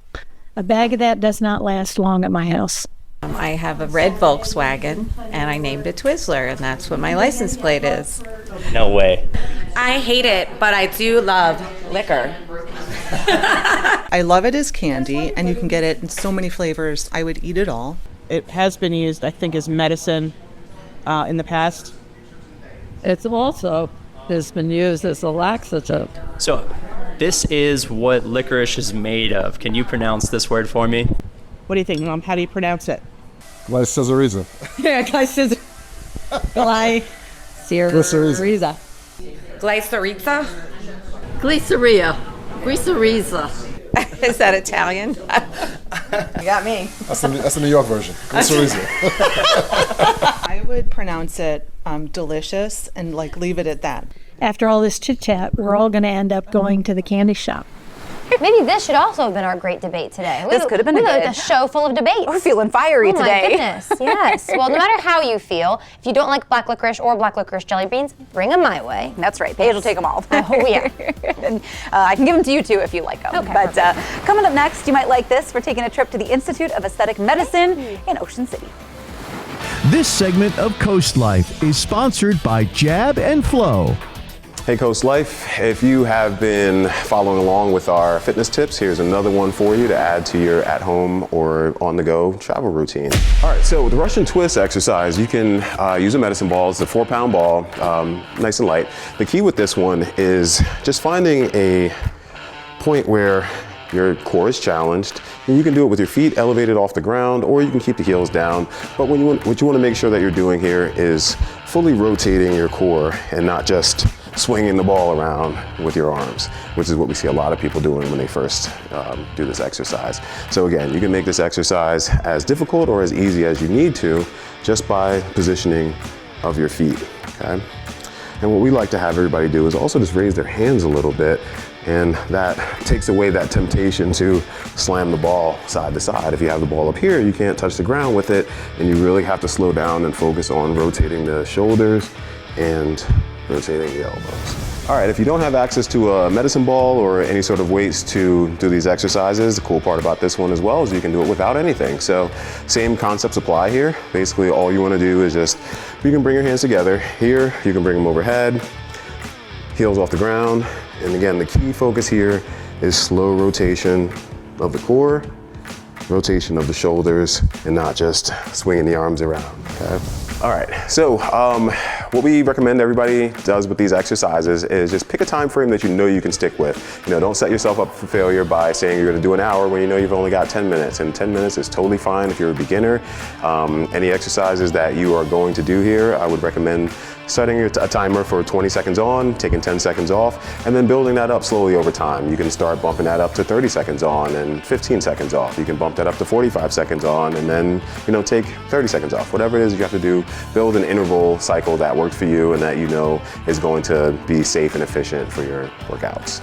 A bag of that does not last long at my house. I have a red Volkswagen, and I named it Twizzler, and that's what my license plate is. No way. I hate it, but I do love liquor. I love it as candy, and you can get it in so many flavors. I would eat it all. It has been used, I think, as medicine in the past. It's also has been used as a laxative. So, this is what licorice is made of. Can you pronounce this word for me? What do you think, Mom? How do you pronounce it? Glycyrrhiza. Yeah, glycyrrhiza. Glycyrrhiza. Glycyrrhiza? Glyceria. Glycyrrhiza. Is that Italian? You got me. That's the New York version. Glycyrrhiza. I would pronounce it delicious and leave it at that. After all this chit chat, we're all going to end up going to the candy shop. Maybe this should also have been our great debate today. This could have been a show full of debates. We're feeling fiery today. Oh my goodness, yes. Well, no matter how you feel, if you don't like black licorice or black licorice jelly beans, bring them my way. That's right. Paige will take them all. Oh, yeah. And, I can give them to you too if you like them. Okay, but coming up next, you might like this. We're taking a trip to the Institute of Aesthetic Medicine in Ocean City. This segment of Coast Life is sponsored by Jab and Flow. Hey Coast Life, if you have been following along with our fitness tips, here's another one for you to add to your at-home or on-the-go travel routine. All right, so with the Russian twist exercise, you can use a medicine ball. It's a 4-pound ball, nice and light. The key with this one is just finding a point where your core is challenged. And you can do it with your feet elevated off the ground, or you can keep the heels down. But what you want to make sure that you're doing here is fully rotating your core and not just swinging the ball around with your arms, which is what we see a lot of people doing when they first do this exercise. So again, you can make this exercise as difficult or as easy as you need to just by positioning of your feet, okay? And what we like to have everybody do is also just raise their hands a little bit, and that takes away that temptation to slam the ball side to side. If you have the ball up here, you can't touch the ground with it, and you really have to slow down and focus on rotating the shoulders and rotating the elbows. All right, if you don't have access to a medicine ball or any sort of weights to do these exercises, the cool part about this one as well is you can do it without anything. So same concepts apply here. Basically, all you want to do is just, you can bring your hands together. Here, you can bring them overhead, heels off the ground. And again, the key focus here is slow rotation of the core, rotation of the shoulders, and not just swinging the arms around, okay? All right, so what we recommend everybody does with these exercises is just pick a time frame that you know you can stick with. You know, don't set yourself up for failure by saying you're gonna do an hour when you know you've only got 10 minutes, and 10 minutes is totally fine if you're a beginner. Any exercises that you are going to do here, I would recommend setting a timer for 20 seconds on, taking 10 seconds off, and then building that up slowly over time. You can start bumping that up to 30 seconds on and 15 seconds off. You can bump that up to 45 seconds on and then, take 30 seconds off. Whatever it is you have to do, build an interval cycle that works for you and that you know is going to be safe and efficient for your workouts.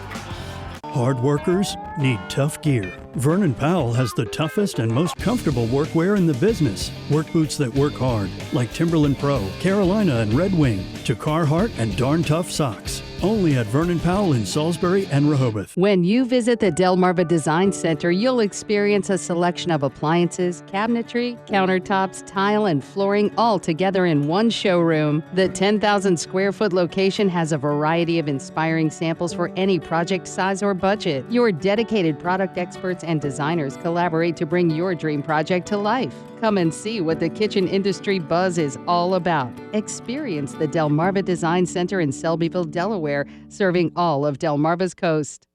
Hard workers need tough gear. Vernon Powell has the toughest and most comfortable workwear in the business. Work boots that work hard, like Timberland Pro, Carolina, and Red Wing, to Carhartt and Darn Tough socks. only at Vernon Powell in Salisbury and Rehoboth. When you visit the Delmarva Design Center, you'll experience a selection of appliances, cabinetry, countertops, tile, and flooring all together in one showroom. The 10,000 square foot location has a variety of inspiring samples for any project size or budget. Your dedicated product experts and designers collaborate to bring your dream project to life. Come and see what the kitchen industry buzz is all about. Experience the Delmarva Design Center in Selbyville, Delaware, serving all of Delmarva's coast.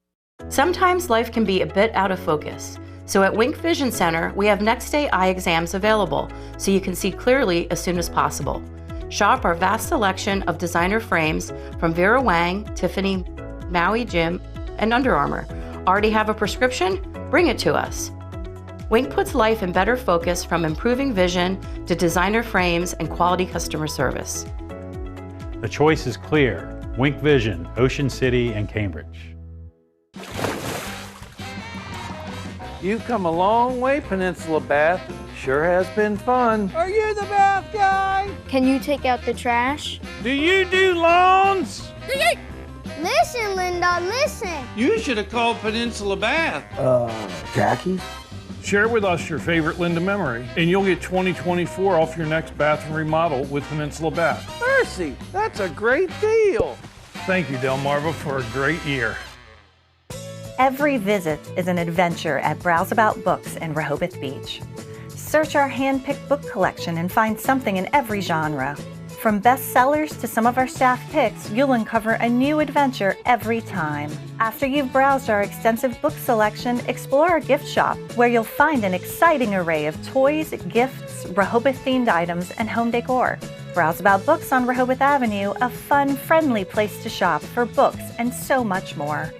Sometimes life can be a bit out of focus. So at Wink Vision Center, we have next day eye exams available so you can see clearly as soon as possible. Shop our vast selection of designer frames from Vera Wang, Tiffany, Maui Jim, and Under Armour. Already have a prescription? Bring it to us. Wink puts life in better focus, from improving vision to designer frames and quality customer service. The choice is clear. Wink Vision, Ocean City and Cambridge. You've come a long way, Peninsula Bath. Sure has been fun. Are you the bath guy? Can you take out the trash? Do you do lawns? Listen, Linda, listen. You should have called Peninsula Bath. Khakis? Share with us your favorite Linda memory, and you'll get 2024 off your next bathroom remodel with Peninsula Bath. Mercy, that's a great deal. Thank you, Delmarva, for a great year. Every visit is an adventure at Browse About Books in Rehoboth Beach. Search our hand-picked book collection and find something in every genre. From bestsellers to some of our staff picks, you'll uncover a new adventure every time. After you've browsed our extensive book selection, explore our gift shop, where you'll find an exciting array of toys, gifts, Rehoboth-themed items, and home decor. Browse About Books on Rehoboth Avenue, a fun, friendly place to shop for books and so much more.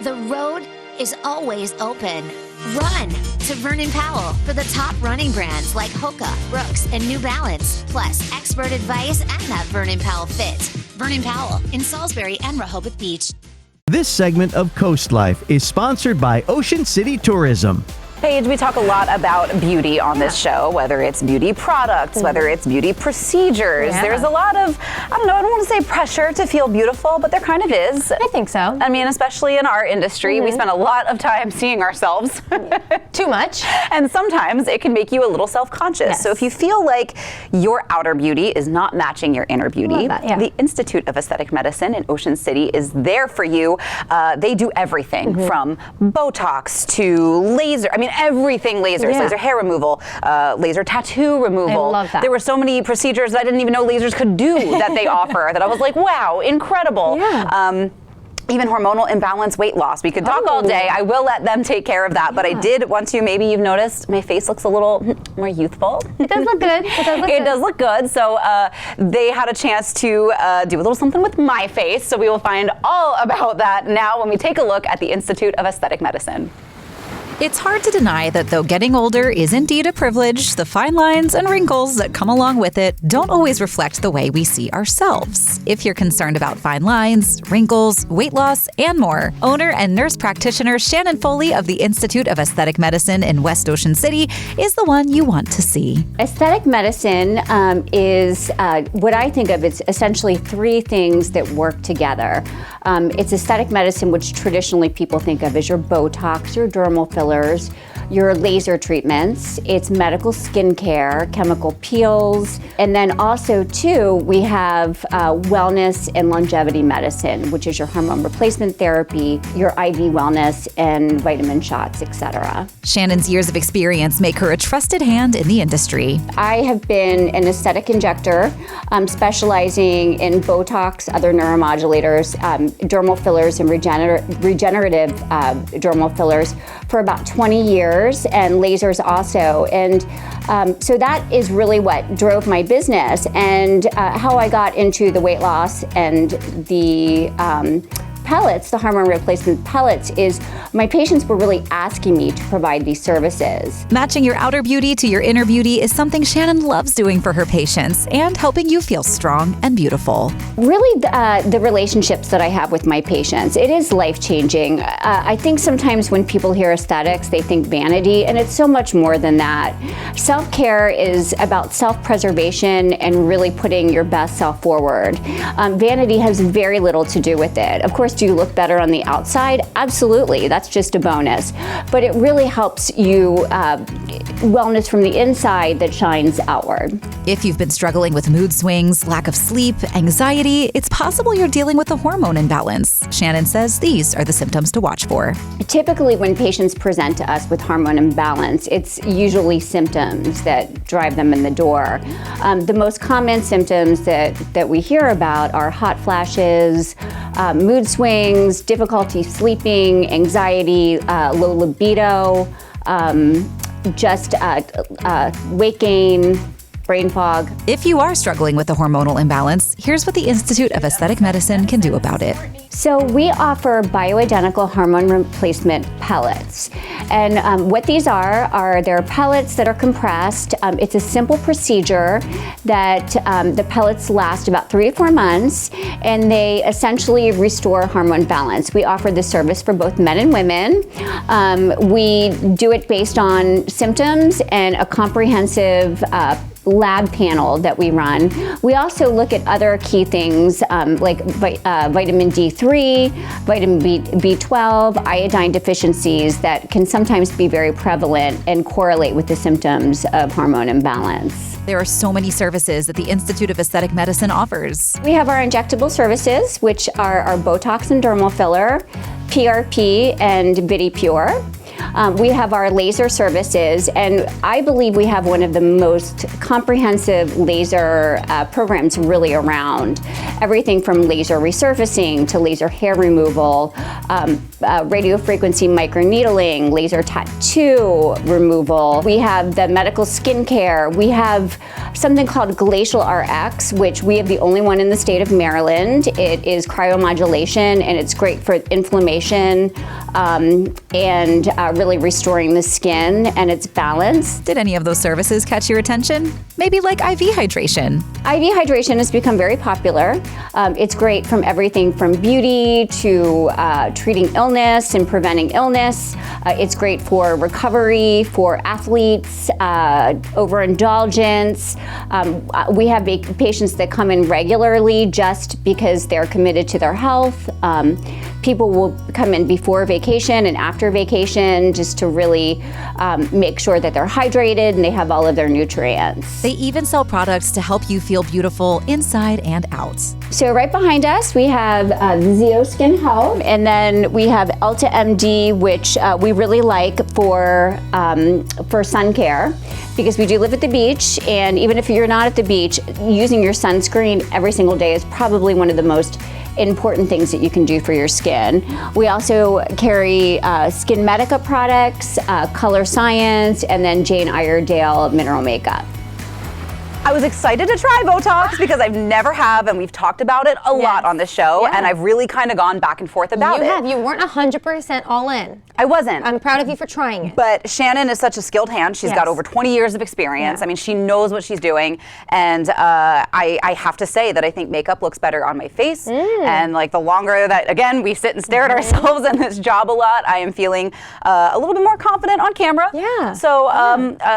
The road is always open. Run to Vernon Powell for the top running brands like Hoka, Brooks, and New Balance, plus expert advice and that Vernon Powell fit. Vernon Powell in Salisbury and Rehoboth Beach. This segment of Coast Life is sponsored by Ocean City Tourism. Paige, we talk a lot about beauty on this show, whether it's beauty products, whether it's beauty procedures. Yeah. There's a lot of, I don't want to say pressure to feel beautiful, but there kind of is. I think so. I mean, especially in our industry, we spend a lot of time seeing ourselves. Too much. And sometimes it can make you a little self-conscious. Yes. So if you feel like your outer beauty is not matching your inner beauty, the Institute of Aesthetic Medicine in Ocean City is there for you. They do everything from Botox to laser. I mean, everything lasers, laser hair removal, laser tattoo removal. I love that. There were so many procedures that I didn't even know lasers could do that they offer that I was like, wow, incredible. Yeah. Even hormonal imbalance, weight loss. We could talk all day. I will let them take care of that. But I did want to, maybe you've noticed, my face looks a little more youthful. It does look good. It does look good. So they had a chance to do a little something with my face. So we will find all about that now when we take a look at the Institute of Aesthetic Medicine. It's hard to deny that though getting older is indeed a privilege, the fine lines and wrinkles that come along with it don't always reflect the way we see ourselves. If you're concerned about fine lines, wrinkles, weight loss, and more, owner and nurse practitioner Shannon Foley of the Institute of Aesthetic Medicine in West Ocean City is the one you want to see. Aesthetic medicine is what I think of. It's essentially three things that work together. It's aesthetic medicine, which traditionally people think of as your Botox, your dermal fillers, your laser treatments. It's medical skincare, chemical peels, and then also too, we have wellness and longevity medicine, which is your hormone replacement therapy, your IV wellness, and vitamin shots, etc. Shannon's years of experience make her a trusted hand in the industry. I have been an aesthetic injector, specializing in Botox, other neuromodulators, dermal fillers, and regenerative dermal fillers for about 20 years, and lasers also. And so that is really what drove my business, and how I got into the weight loss and the pellets, the hormone replacement pellets, is my patients were really asking me to provide these services. Matching your outer beauty to your inner beauty is something Shannon loves doing for her patients and helping you feel strong and beautiful. Really, the relationships that I have with my patients, it is life-changing. I think sometimes when people hear aesthetics, they think vanity, and it's so much more than that. Self-care is about self-preservation and really putting your best self forward. Vanity has very little to do with it. Of course, do you look better on the outside? Absolutely, that's just a bonus. But it really helps you wellness from the inside that shines outward. If you've been struggling with mood swings, lack of sleep, anxiety, it's possible you're dealing with a hormone imbalance. Shannon says these are the symptoms to watch for. Typically, when patients present to us with hormone imbalance, it's usually symptoms that drive them in the door. The most common symptoms that we hear about are hot flashes, mood swings, difficulty sleeping, anxiety, low libido, weight gain, brain fog. If you are struggling with a hormonal imbalance, here's what the Institute of Aesthetic Medicine can do about it. So we offer bioidentical hormone replacement pellets. And what these are they're pellets that are compressed. It's a simple procedure that the pellets last about 3 to 4 months, and they essentially restore hormone balance. We offer this service for both men and women. We do it based on symptoms and a comprehensive lab panel that we run. We also look at other key things like vitamin D3, vitamin B12, iodine deficiencies that can sometimes be very prevalent and correlate with the symptoms of hormone imbalance. There are so many services that the Institute of Aesthetic Medicine offers. We have our injectable services, which are our Botox and dermal filler, PRP, and VidiPure. We have our laser services, and I believe we have one of the most comprehensive laser programs really around. Everything from laser resurfacing to laser hair removal, radio frequency microneedling, laser tattoo removal. We have the medical skincare. We have something called Glacial RX, which we have the only one in the state of Maryland. It is cryomodulation, and it's great for inflammation and really restoring the skin and its balance. Did any of those services catch your attention? Maybe like IV hydration. IV hydration has become very popular. It's great from everything from beauty to treating illness and preventing illness. It's great for recovery, for athletes, overindulgence. We have patients that come in regularly just because they're committed to their health. People will come in before vacation and after vacation just to really make sure that they're hydrated and they have all of their nutrients. They even sell products to help you feel beautiful inside and out. So right behind us, we have the Zeo Skin Health, and then we have Elta MD, which we really like for sun care, because we do live at the beach, and even if you're not at the beach, using your sunscreen every single day is probably one of the most important things that you can do for your skin. We also carry Skin Medica products, Color Science, and then Jane Iredale mineral makeup. I was excited to try Botox because I've never have, and we've talked about it a lot on this show, and I've really kind of gone back and forth about it. You weren't 100% all in. I wasn't. I'm proud of you for trying it. But Shannon is such a skilled hand. She's got over 20 years of experience. I mean, she knows what she's doing, and I have to say that I think makeup looks better on my face, and like the longer that, again, we sit and stare at ourselves in this job a lot, I am feeling a little bit more confident on camera. Yeah. So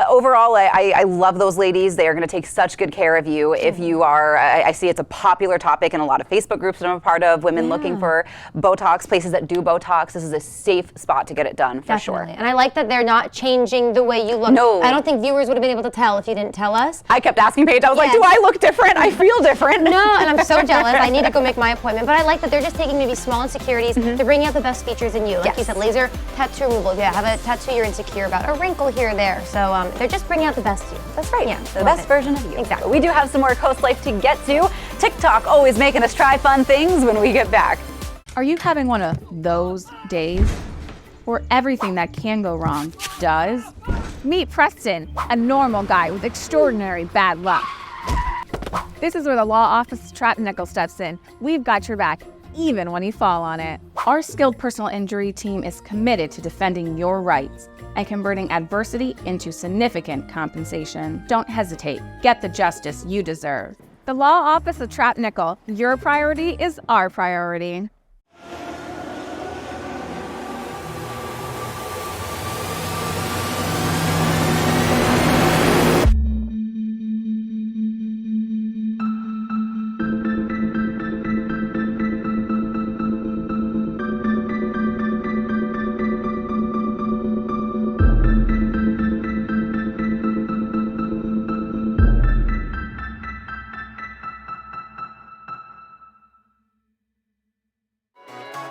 overall, I love those ladies. They are going to take such good care of you. If you are, I see it's a popular topic in a lot of Facebook groups that I'm a part of, women looking for Botox, places that do Botox. This is a safe spot to get it done, for sure. And I like that they're not changing the way you look. No. I don't think viewers would have been able to tell if you didn't tell us. I kept asking Paige, I was like, do I look different? I feel different. No, and I'm so jealous. I need to go make my appointment. But I like that they're just taking maybe small insecurities. They're bringing out the best features in you. Like you said, laser tattoo removal. If you have a tattoo you're insecure about, a wrinkle here or there. So they're just bringing out the best of you. That's right. Yeah, the best version of you. Exactly. But we do have some more Coast Life to get to. TikTok always making us try fun things when we get back. Are you having one of those days where everything that can go wrong does? Meet Preston, a normal guy with extraordinary bad luck. This is where the law office trap nickel steps in. We've got your back. even when you fall on it. Our skilled personal injury team is committed to defending your rights and converting adversity into significant compensation. Don't hesitate. Get the justice you deserve. The Law Office of Trapp Nickel. Your priority is our priority.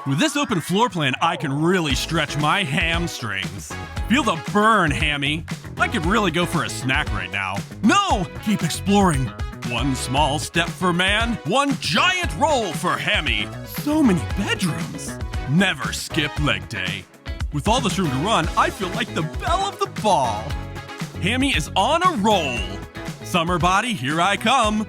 With this open floor plan, I can really stretch my hamstrings. Feel the burn, Hammy. I could really go for a snack right now. No! Keep exploring. One small step for man, one giant roll for Hammy. So many bedrooms. Never skip leg day. With all this room to run, I feel like the belle of the ball. Hammy is on a roll. Summer body, here I come.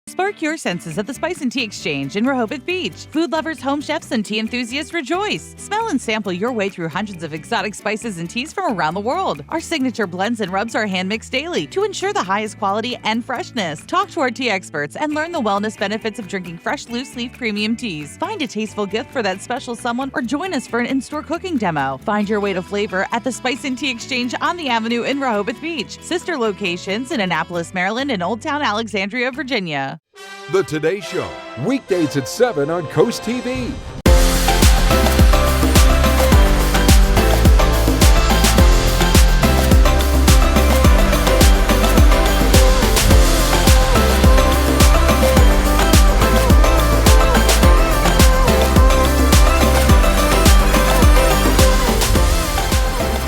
Spark your senses at the Spice and Tea Exchange in Rehoboth Beach. Food lovers, home chefs, and tea enthusiasts rejoice. Smell and sample your way through hundreds of exotic spices and teas from around the world. Our signature blends and rubs are hand mixed daily to ensure the highest quality and freshness. Talk to our tea experts and learn the wellness benefits of drinking fresh, loose leaf premium teas. Find a tasteful gift for that special someone or join us for an in-store cooking demo. Find your way to flavor at the Spice and Tea Exchange on the Avenue in Rehoboth Beach. Sister locations in Annapolis, Maryland, and Old Town Alexandria, Virginia. The Today Show, weekdays at 7 on Coast TV.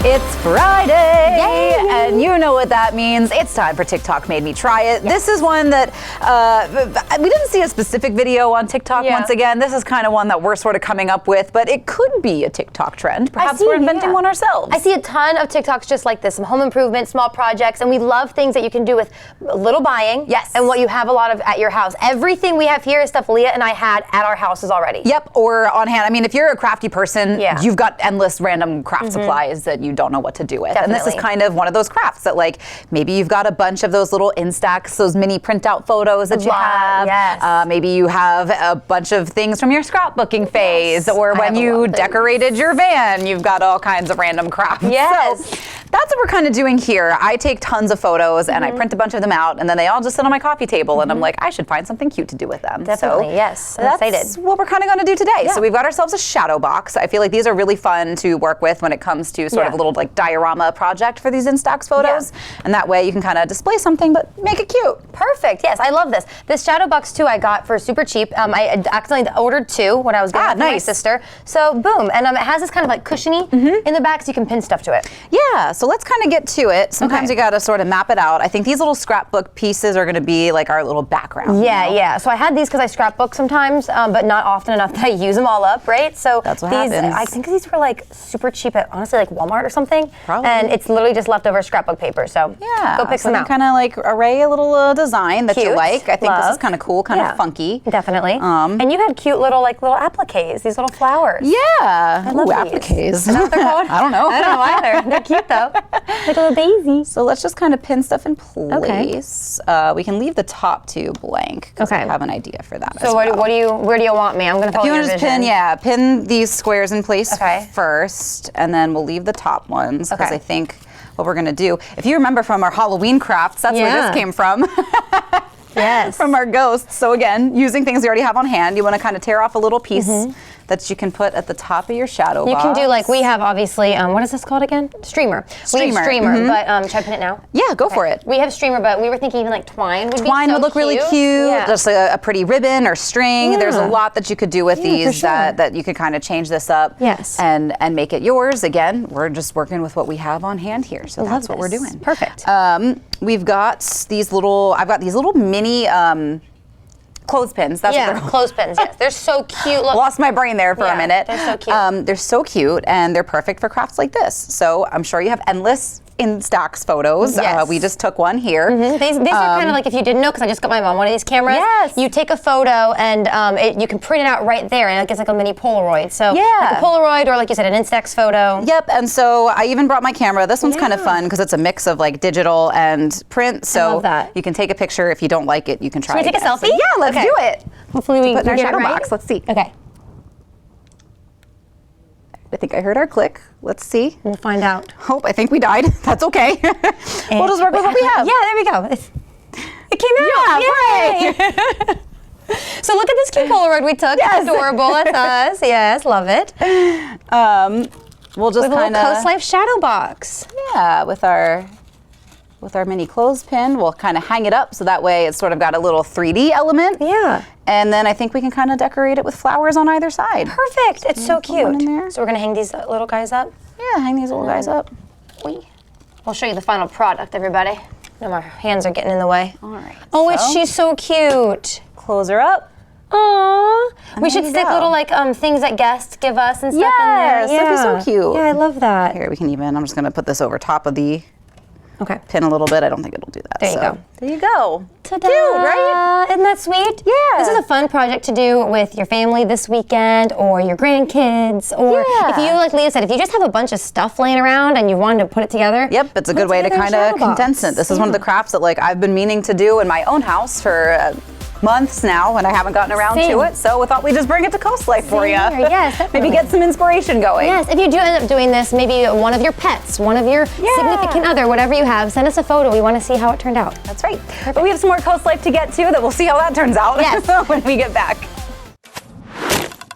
It's Friday! Yay! And you know what that means. It's time for TikTok Made Me Try It. Yes. This is one that we didn't see a specific video on TikTok once again. This is kind of one that we're sort of coming up with, but it could be a TikTok trend. Perhaps we're inventing one ourselves. I see a ton of TikToks just like this, some home improvement, small projects, and we love things that you can do with little buying. Yes. And what you have a lot of at your house. Everything we have here is stuff Leah and I had at our houses already. Yep, or on hand. I mean, if you're a crafty person, you've got endless random craft supplies that you don't know what to do with. Definitely. And this is kind of one of those crafts that, like, maybe you've got a bunch of those little Instax, those mini printout photos that you have. Yes. Maybe you have a bunch of things from your scrapbooking phase, or when you decorated your van, you've got all kinds of random crafts. Yes. So that's what we're kind of doing here. I take tons of photos and I print a bunch of them out, and then they all just sit on my coffee table, and I'm like, I should find something cute to do with them. Definitely, so yes. I'm that's excited. what we're kind of going to do today. Yeah. So we've got ourselves a shadow box. I feel like these are really fun to work with when it comes to sort of a little like diorama project for these Instax photos. And that way you can kind of display something but make it cute. Perfect. Yes, I love this. This shadow box too I got for super cheap. I accidentally ordered 2 when I was getting it for my sister. So boom, and it has this kind of like cushiony in the back so you can pin stuff to it. Yeah, so let's kind of get to it. Sometimes you got to sort of map it out. I think these little scrapbook pieces are going to be like our little background. Yeah, yeah. So I had these because I scrapbook sometimes, but not often enough that I use them all up, right? So that's what these, happens. I think these were like super cheap at honestly like Walmart or something. Probably. And it's literally just leftover scrapbook paper. So yeah, go pick some out. Kind of like array a little design that you like. I think this is kind of cool, kind of funky. Definitely. And you had cute little appliques, these little flowers. Yeah. I love appliques. Is that what they're called? I don't know. I don't know either. They're cute though. Like a little daisy. So let's just kind of pin stuff in place. We can leave the top 2 blank. Okay. I have an idea for that. So where do you want me? I'm going to follow your vision. If you want to just pin these squares in place first, and then we'll leave the top ones because I think what we're going to do, if you remember from our Halloween crafts, that's where this came from. Yes. From our ghosts. So again, using things you already have on hand, you want to kind of tear off a little piece that you can put at the top of your shadow box. You can do like we have obviously, what is this called again? Streamer. We have streamer, but should I pin it now? Yeah, go for it. We have streamer, but we were thinking even like twine would be Twine would look really cute. Yeah. Just a pretty ribbon or string. Yeah. There's a lot that you could do with these that you could kind of change this up and make it yours. Again, we're just working with what we have on hand here. So that's what we're doing. Perfect. We've got these little, I've got these little mini clothespins. That's what they're called. Clothespins, yes. They're so cute. Look. Lost my brain there for a minute. They're so cute. They're so cute, and they're perfect for crafts like this. So I'm sure you have endless Instax photos. Yes. We just took one here. These are kind of like, if you didn't know, because I just got my mom one of these cameras. Yes. You take a photo and you can print it out right there, and it gets like a mini Polaroid. So like a Polaroid, or like you said, an Instax photo. Yep, and so I even brought my camera. This one's kind of fun because it's a mix of like digital and print. So I love that. you can take a picture. If you don't like it, you can try Should we take a selfie? So, yeah, let's do it. Hopefully we put in can our get shadow it right. box. Let's see. Okay. I think I heard our click. Let's see. We'll find out. I think we died. That's okay. We'll just work with what we have. Yeah, there we go. It came out. Yeah, Yay! So look at this cute Polaroid we took. Yes. It's adorable. That's us. Yes, love it. We'll just kind of COASTLIFE shadow box. Yeah, with our mini clothespin, we'll kind of hang it up so that way it's sort of got a little 3D element. Yeah. And then I think we can kind of decorate it with flowers on either side. Perfect. It's so cute. So we're gonna hang these little guys up? Yeah, hang these little guys up. We'll show you the final product, everybody. No, my hands are getting in the way. All right. Oh, she's so cute. Close her up. Aww. And We should there you stick go. little like things that guests give us and stuff in there. That'd be so cute. Yeah, I love that. Here, we can even, I'm just gonna put this over top of the pin a little bit. I don't think it'll do that. There you go. There you go. Ta-da. Cute, right? Isn't that sweet? Yeah. This is a fun project to do with your family this weekend, or your grandkids, or if you, like Leah said, if you just have a bunch of stuff laying around and you wanted to put it together. Yep, it's a good way to kind of condense it. This is one of the crafts that like I've been meaning to do in my own house for months now, and I haven't gotten around to it. So we thought we'd just bring it to COASTLIFE for you. Yes, maybe get some inspiration going. Yes, if you do end up doing this, maybe one of your pets, one of your significant other, whatever you have, send us a photo. We want to see how it turned out. That's right. But we have some more COASTLIFE to get to that we'll see how that turns out when we get back.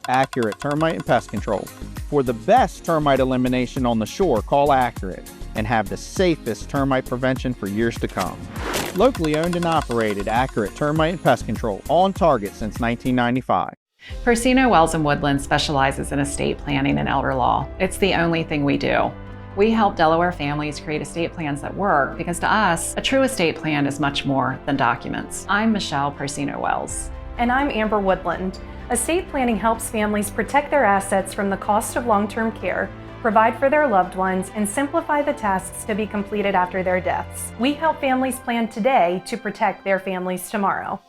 Accurate Termite and Pest Control. For the best termite elimination on the shore, call Accurate and have the safest termite prevention for years to come. Locally owned and operated, Accurate Termite and Pest Control, on target since 1995. Persino Wells and Woodland specializes in estate planning and elder law. It's the only thing we do. We help Delaware families create estate plans that work because to us, a true estate plan is much more than documents. I'm Michelle Persino Wells. And I'm Amber Woodland. Estate planning helps families protect their assets from the cost of long-term care, provide for their loved ones, and simplify the tasks to be completed after their deaths. We help families plan today to protect their families tomorrow.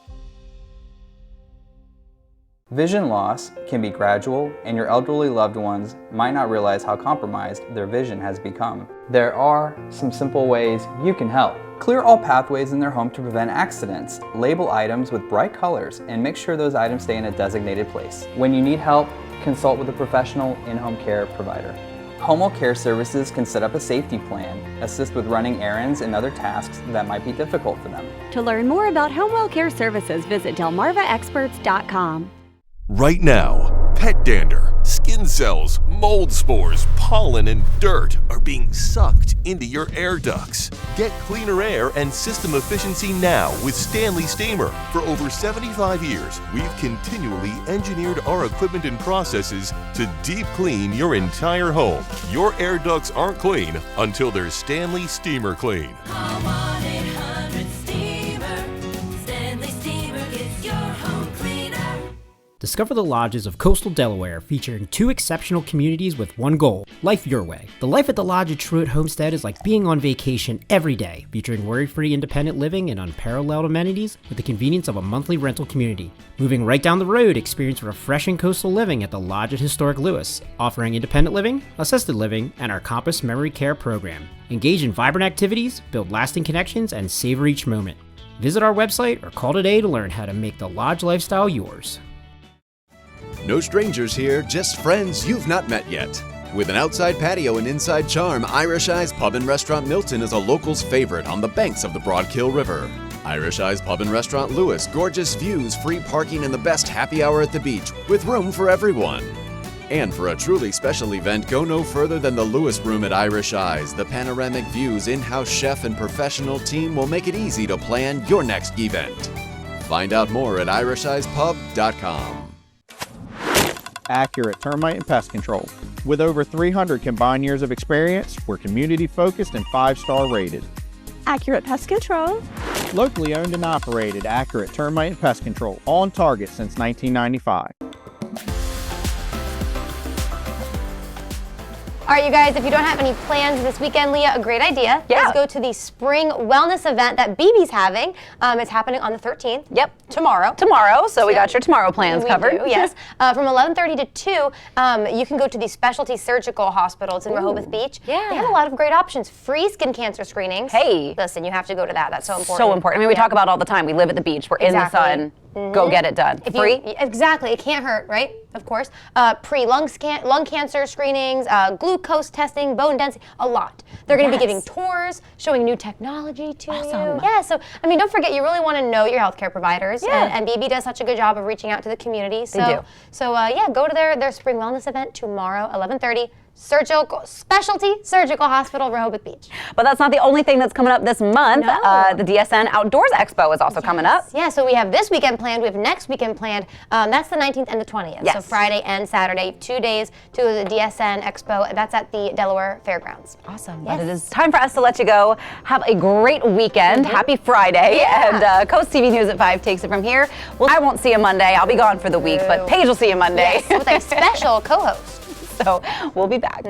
Vision loss can be gradual, and your elderly loved ones might not realize how compromised their vision has become. There are some simple ways you can help. Clear all pathways in their home to prevent accidents. Label items with bright colors and make sure those items stay in a designated place. When you need help, consult with a professional in-home care provider. Home Care Services can set up a safety plan, assist with running errands and other tasks that might be difficult for them. To learn more about Home Care Services, visit delmarvaexperts.com. Right now, pet dander, skin cells, mold spores, pollen, and dirt are being sucked into your air ducts. Get cleaner air and system efficiency now with Stanley Steamer. For over 75 years, we've continually engineered our equipment and processes to deep clean your entire home. Your air ducts aren't clean until they're Stanley Steamer clean. Discover the lodges of coastal Delaware, featuring 2 exceptional communities with one goal: life your way. The life at the Lodge at Truett Homestead is like being on vacation every day, featuring worry-free independent living and unparalleled amenities with the convenience of a monthly rental community. Moving right down the road, experience refreshing coastal living at the Lodge at Historic Lewis, offering independent living, assisted living, and our Compass Memory Care program. Engage in vibrant activities, build lasting connections, and savor each moment. Visit our website or call today to learn how to make the Lodge lifestyle yours. No strangers here, just friends you've not met yet. With an outside patio and inside charm, Irish Eyes Pub and Restaurant Milton is a local's favorite on the banks of the Broadkill River. Irish Eyes Pub and Restaurant Lewis, gorgeous views, free parking, and the best happy hour at the beach, with room for everyone. And for a truly special event, go no further than the Lewis Room at Irish Eyes. The panoramic views, in-house chef, and professional team will make it easy to plan your next event. Find out more at irisheyespub.com. Accurate Termite and Pest Control. With over 300 combined years of experience, we're community focused and 5-star rated. Accurate Pest Control. Locally owned and operated, Accurate Termite and Pest Control, on target since 1995. right, you guys, if you don't have any plans this weekend, Leah, a great idea. Yeah. Let's go to the spring wellness event that BB's having. It's happening on the 13th. Yep. Tomorrow. Tomorrow, so we got your tomorrow plans We covered. do, yes. From 11:30 to 2, you can go to the Specialty Surgical Hospital. It's in Rehoboth Beach. Yeah. They have a lot of great options. Free skin cancer screenings. Hey. Listen, you have to go to that. That's so important. So important. I mean, we talk about all the time. We live at the beach. We're in the sun. Go get it done. Free? Exactly. It can't hurt, right? Of course. Lung cancer screenings, glucose testing, bone density, a lot. They're going to be giving tours, showing new technology to you. Yeah, so, I mean, don't forget, you really want to know your healthcare providers. Yeah. And BB does such a good job of reaching out to the community. So, They do. So, yeah, go to their spring wellness event tomorrow, 11:30. Specialty Surgical Hospital, Rehoboth Beach. But that's not the only thing that's coming up this month. No. The DSN Outdoors Expo is also coming up. Yeah, so we have this weekend planned. We have next weekend planned. That's the 19th and the 20th. Yes. So Friday and Saturday, 2 days to the DSN Expo. That's at the Delaware Fairgrounds. Awesome. Yes. But it is time for us to let you go. Have a great weekend. Happy Friday. Yeah. And Coast TV News at 5 takes it from here. Well, I won't see you Monday. I'll be gone for the week, but Paige will see you Monday. Yes, with a special co-host. So we'll be back.